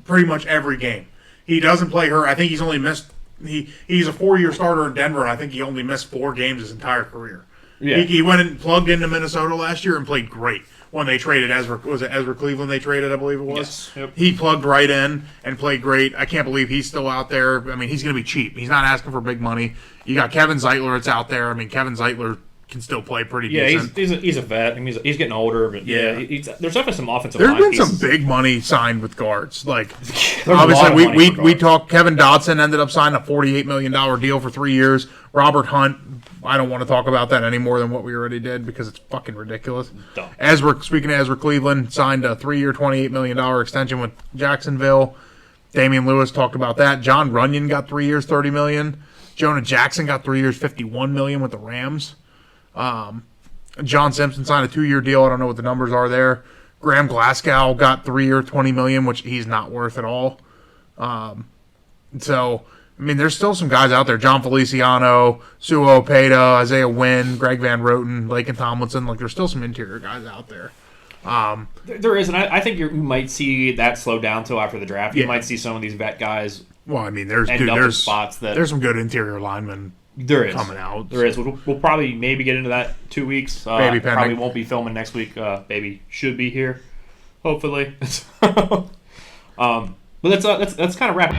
pretty much every game. He doesn't play hurt. I think he's only missed. He's a 4-year starter in Denver, and I think he only missed 4 games his entire career. Yeah. He went and plugged into Minnesota last year and played great. When they traded Ezra Cleveland, they traded, I believe it was. Yes. Yep. He plugged right in and played great. I can't believe he's still out there. I mean, he's going to be cheap. He's not asking for big money. You got Kevin Zeitler that's out there. I mean, Kevin Zeitler can still play pretty decent. Yeah, he's a vet. I mean, he's getting older, but there's definitely some offensive line pieces. There's been some big money signed with guards. Like, obviously, we talked. Kevin Dotson ended up signing a $48 million deal for 3 years. Robert Hunt, I don't want to talk about that any more than what we already did because it's fucking ridiculous. Dumb. Speaking of Ezra Cleveland, signed a 3-year, $28 million extension with Jacksonville. Damian Lewis talked about that. John Runyon got 3 years, $30 million. Jonah Jackson got 3 years, $51 million with the Rams. John Simpson signed a 2-year deal. I don't know what the numbers are there. Graham Glasgow got 3-year, $20 million, which he's not worth at all. So, I mean, there's still some guys out there. John Feliciano, Suo Opeda, Isaiah Wynn, Greg Van Roten, Laken Tomlinson. Like, there's still some interior guys out there. There is, and I think you might see that slow down till after the draft. You might see some of these vet guys. Well, I mean, there's spots that there's some good interior linemen. Coming out. There is. We'll probably maybe get into that 2 weeks. Baby probably won't be filming next week. Baby should be here, hopefully. But that's kind of wrap.